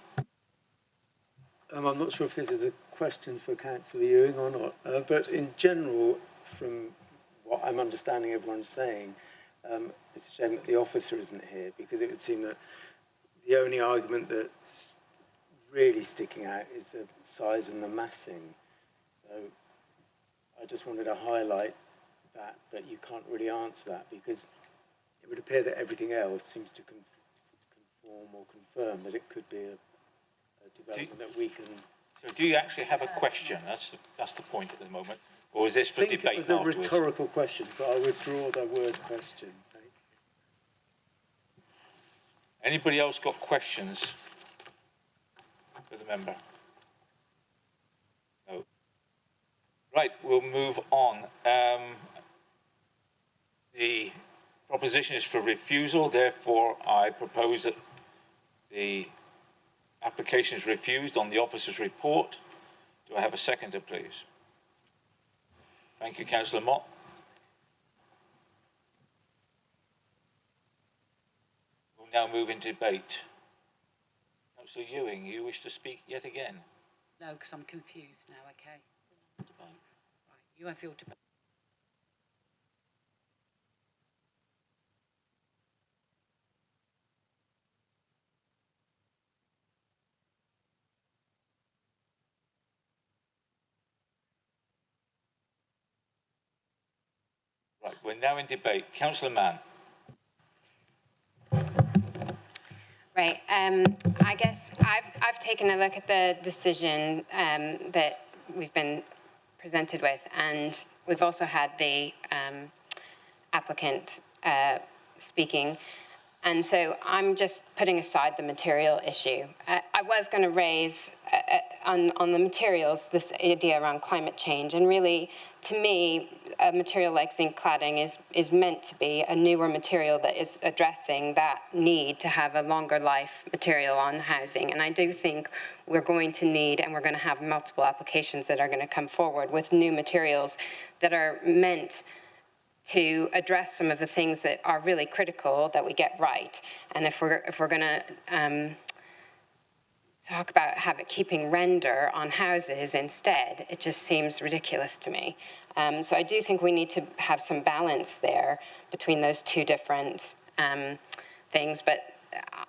I'm not sure if this is a question for Councillor Ewing or not, but in general, from what I'm understanding everyone's saying, it's a shame that the officer isn't here, because it would seem that the only argument that's really sticking out is the size and the massing. So I just wanted to highlight that, but you can't really answer that, because it would appear that everything else seems to conform or confirm that it could be a development that we can... So do you actually have a question? That's the point at the moment. Or is this for debate afterwards? I think it was a rhetorical question, so I withdraw the word question. Thank you. Anybody else got questions for the member? No. Right, we'll move on. The proposition is for refusal, therefore I propose that the application is refused on the officer's report. Do I have a seconder, please? Thank you, Councillor Mott. We'll now move into debate. Councillor Ewing, you wish to speak yet again? No, because I'm confused now, okay? Right, you have your debate. now in debate. Councillor Mann. Right. I guess I've taken a look at the decision that we've been presented with, and we've also had the applicant speaking. And so I'm just putting aside the material issue. I was going to raise on the materials this idea around climate change, and really, to me, a material like zinc cladding is meant to be a newer material that is addressing that need to have a longer life material on housing. And I do think we're going to need, and we're going to have multiple applications that are going to come forward with new materials that are meant to address some of the things that are really critical that we get right. And if we're going to talk about keeping render on houses instead, it just seems ridiculous to me. So I do think we need to have some balance there between those two different things. But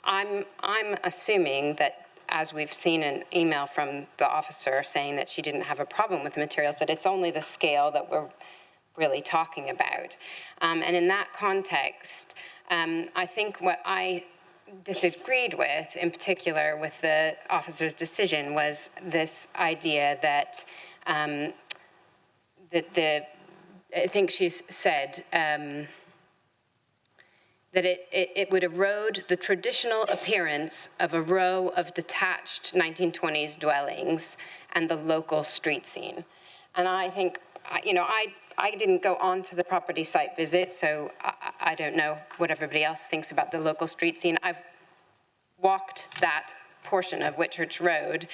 I'm assuming that, as we've seen an email from the officer saying that she didn't have a problem with the materials, that it's only the scale that we're really talking about. And in that context, I think what I disagreed with, in particular with the officer's decision, was this idea that, I think she said, that it would erode the traditional appearance of a row of detached 1920s dwellings and the local street scene. And I think, I didn't go on to the property site visit, so I don't know what everybody else thinks about the local street scene. I've walked that portion of Whitchurch Road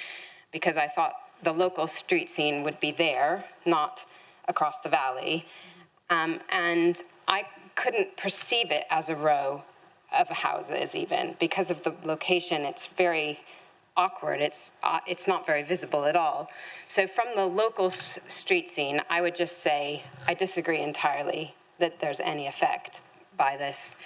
because I thought the local street scene would be there, not across the valley. And I couldn't perceive it as a row of houses even. Because of the location, it's very awkward. It's not very visible at all. So from the local street scene, I would just say I disagree entirely that there's any effect by this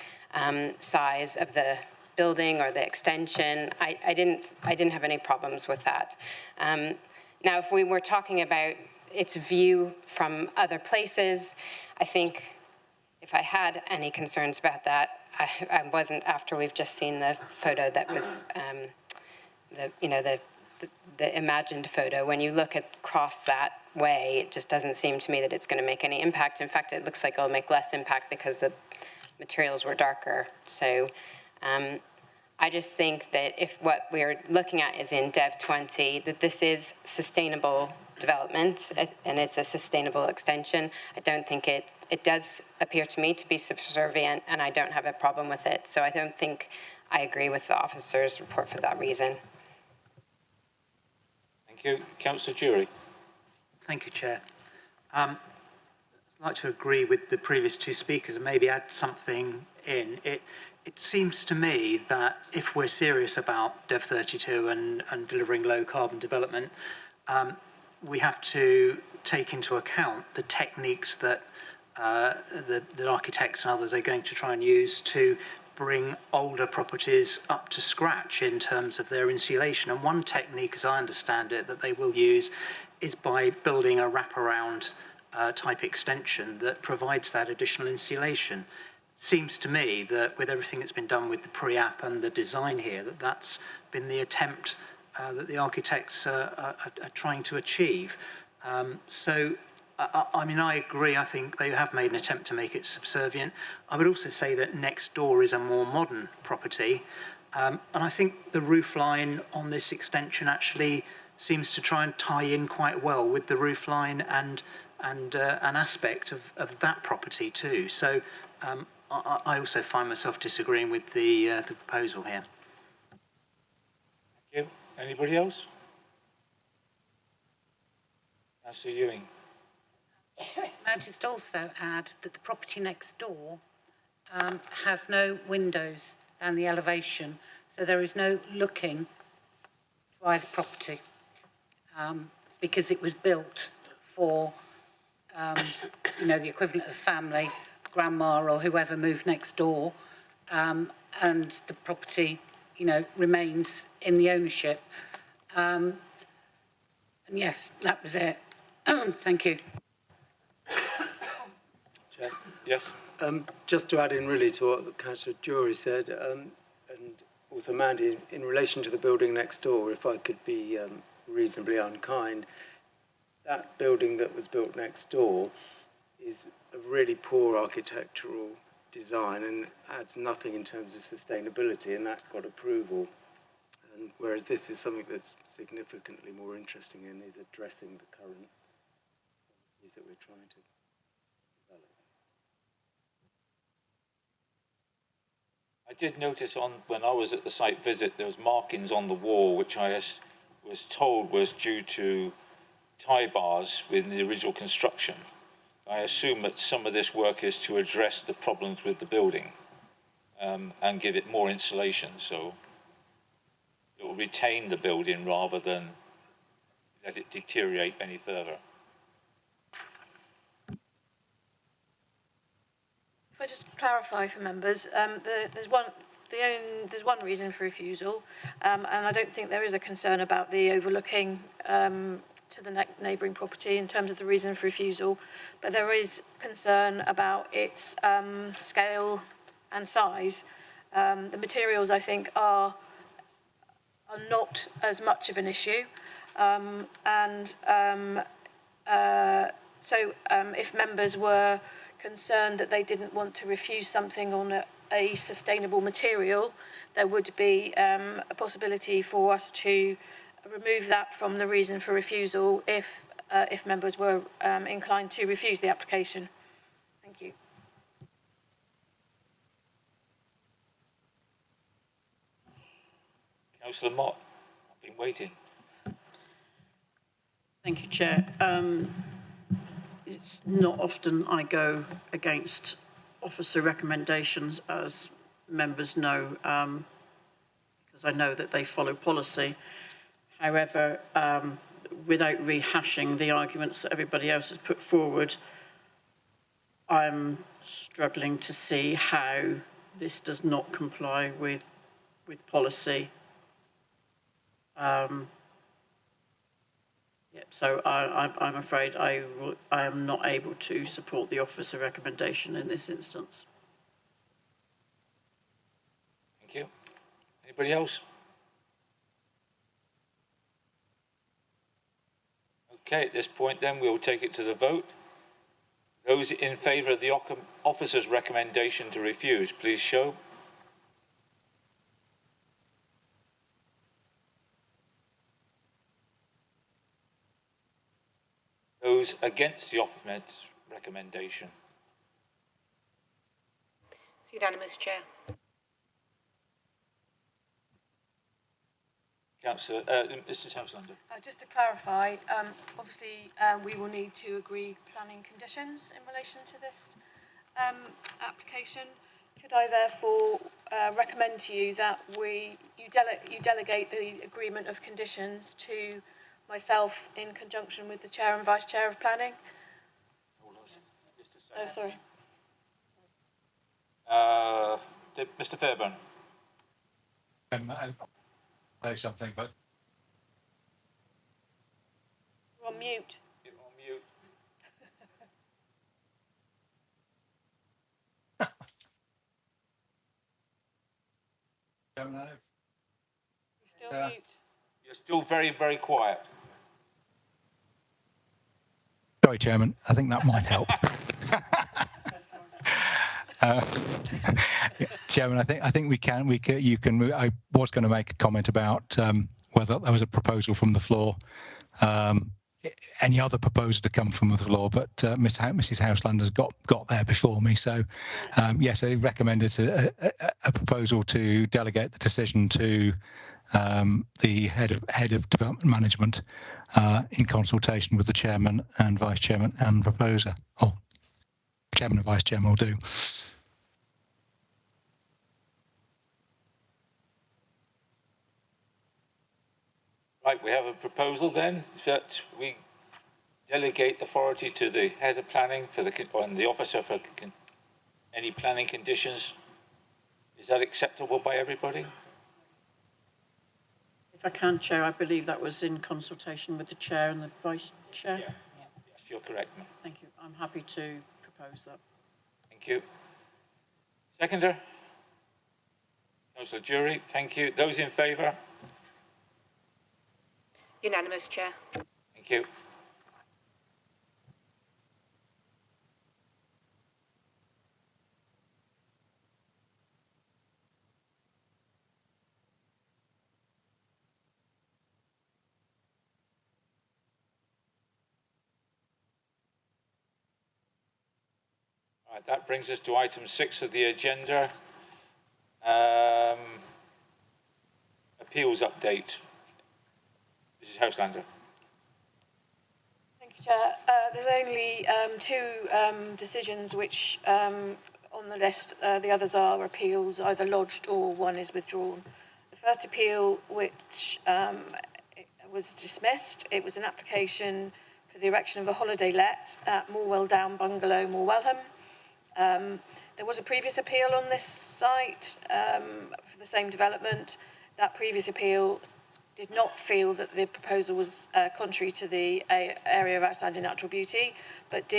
size of the building or the extension. I didn't have any problems with that. Now, if we were talking about its view from other places, I think if I had any concerns about that, I wasn't after we've just seen the photo that was the imagined photo. When you look across that way, it just doesn't seem to me that it's going to make any impact. In fact, it looks like it'll make less impact because the materials were darker. So I just think that if what we're looking at is in Dev 20, that this is sustainable development and it's a sustainable extension. I don't think it does appear to me to be subservient, and I don't have a problem with it. So I don't think I agree with the officer's report for that reason. Thank you. Councillor Jury. Thank you, Chair. I'd like to agree with the previous two speakers and maybe add something in. It seems to me that if we're serious about Dev 32 and delivering low carbon development, we have to take into account the techniques that that architects and others are going to try and use to bring older properties up to scratch in terms of their insulation. And one technique, as I understand it, that they will use is by building a wraparound type extension that provides that additional insulation. Seems to me that with everything that's been done with the pre-app and the design here, that's been the attempt that the architects are trying to achieve. I mean, I agree. I think they have made an attempt to make it subservient. I would also say that next door is a more modern property. And I think the roofline on this extension actually seems to try and tie in quite well with the roofline and an aspect of that property too. So I also find myself disagreeing with the proposal here. Thank you. Anybody else? Councillor Ewing. I'll just also add that the property next door has no windows down the elevation, so there is no looking to either property because it was built for, the equivalent of family, grandma or whoever moved next door, and the property, remains in the ownership. And yes, that was it. Thank you. Chair. Yes. Just to add in really to what Councillor Jury said, and also Mandy, in relation to the building next door, if I could be reasonably unkind, that building that was built next door is a really poor architectural design and adds nothing in terms of sustainability, and that got approval. And whereas this is something that's significantly more interesting and is addressing the current policies that we're trying to develop. I did notice when I was at the site visit, there was markings on the wall, which I was told was due to tie bars within the original construction. I assume that some of this work is to address the problems with the building and give it more insulation, so it will retain the building rather than let it deteriorate any further. If I just clarify for members, there's one reason for refusal, and I don't think there is a concern about the overlooking to the neighbouring property in terms of the reason for refusal, but there is concern about its scale and size. The materials, I think, are not as much of an issue, so if members were concerned that they didn't want to refuse something on a sustainable material, there would be a possibility for us to remove that from the reason for refusal if members were inclined to refuse the application. Thank you. Councillor Mott, I've been waiting. Thank you, Chair. It's not often I go against officer recommendations, as members know, because I know that they follow policy. However, without rehashing the arguments that everybody else has put forward, I'm struggling to see how this does not comply with policy. So I'm afraid I am not able to support the officer recommendation in this instance. Thank you. Anybody else? Okay, at this point then we'll take it to the vote. Those in favour of the officer's recommendation to refuse, please show. Those against the officer's recommendation. It's unanimous, Chair. Councillor, Mrs. Houselander. Just to clarify, obviously we will need to agree planning conditions in relation to this application. Could I therefore recommend to you that you delegate the agreement of conditions to myself in conjunction with the Chair and Vice Chair of Planning? Oh, sorry. Mr. Fairburn. Say something, but You're on mute. You're on mute. don't know. You're still mute. You're still very, very quiet. Sorry, Chairman. I think that might help. Chairman, I think you can. I was going to make a comment about whether there was a proposal from the floor, any other proposal to come from the floor, but Mrs. Houselander's got there before me. So yes, I recommended a proposal to delegate the decision to the head of development management in consultation with the chairman and vice chairman and proposer. Oh, chairman and vice chairman will do. Right, we have a proposal then that we delegate authority to the head of planning and the officer for any planning conditions. Is that acceptable by everybody? If I can, Chair, I believe that was in consultation with the Chair and the Vice Chair. Yeah. Yes, you're correct, ma'am. Thank you. I'm happy to propose that. Thank you. Seconder? Councillor Jury, thank you. Those in favour? Unanimous, Chair. Thank you. Right, that brings us to item 6 of the agenda. Appeals update. Mrs. Houselander. Thank you, Chair. There's only two decisions which on the list, the others are appeals, either lodged or one is withdrawn. The first appeal, which it was dismissed, it was an application for the erection of a holiday let at Morwell Down Bungalow, Morwellham. There was a previous appeal on this site for the same development. That previous appeal did not feel that the proposal was contrary to the area of outstanding natural beauty, but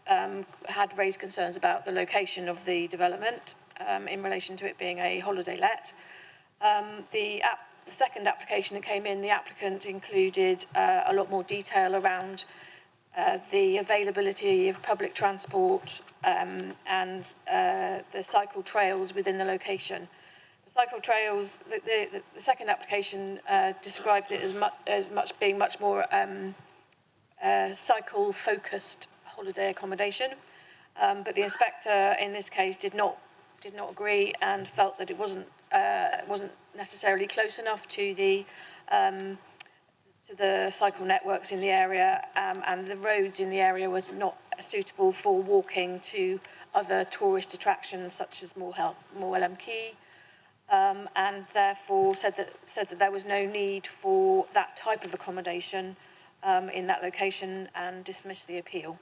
had raised concerns about the location of the development in relation to it being a holiday let. The second application that came in, the applicant included a lot more detail around the availability of public transport and the cycle trails within the location. The cycle trails, the second application described it as being much more cycle-focused holiday accommodation, but the inspector in this case did not agree and felt that it wasn't necessarily close enough to the cycle networks in the area, and the roads in the area were not suitable for walking to other tourist attractions such as Morwellham Quay, and therefore said that there was no need for that type of accommodation in that location and dismissed the appeal.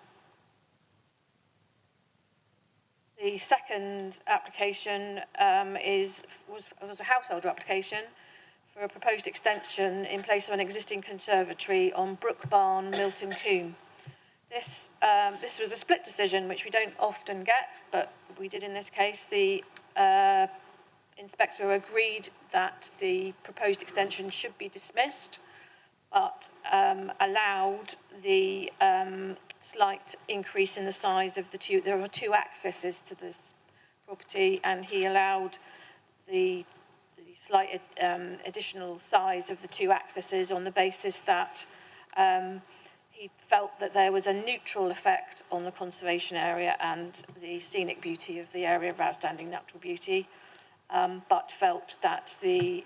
The second application was a householder application for a proposed extension in place of an existing conservatory on Brook Barn, Milton Combe. This was a split decision, which we don't often get, but we did in this case. The inspector agreed that the proposed extension should be dismissed, but allowed the slight increase in the size of the two. There are two accesses to this property, and he allowed the slight additional size of the two accesses on the basis that he felt that there was a neutral effect on the conservation area and the scenic beauty of the area of outstanding natural beauty, but felt that the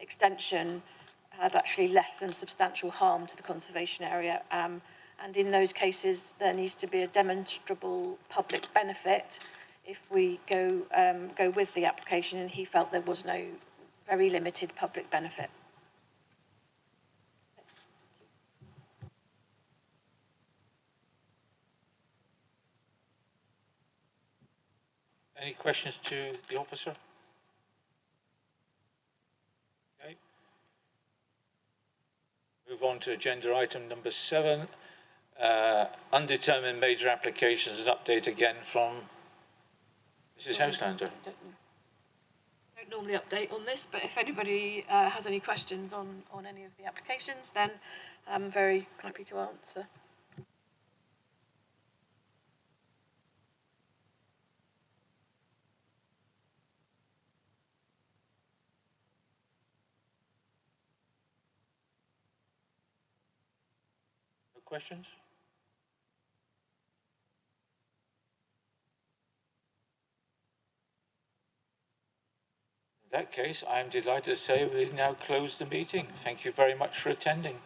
extension had actually less than substantial harm to the conservation area. And in those cases, there needs to be a demonstrable public benefit if we go with the application, and he felt there was no very limited public benefit. Any questions to the officer? Okay. Move on to agenda item number 7. Undetermined major applications, an update again from Mrs. Houselander. Don't normally update on this, but if anybody has any questions on any of the applications, then I'm very happy to answer. No questions? In that case, I am delighted to say we now close the meeting. Thank you very much for attending.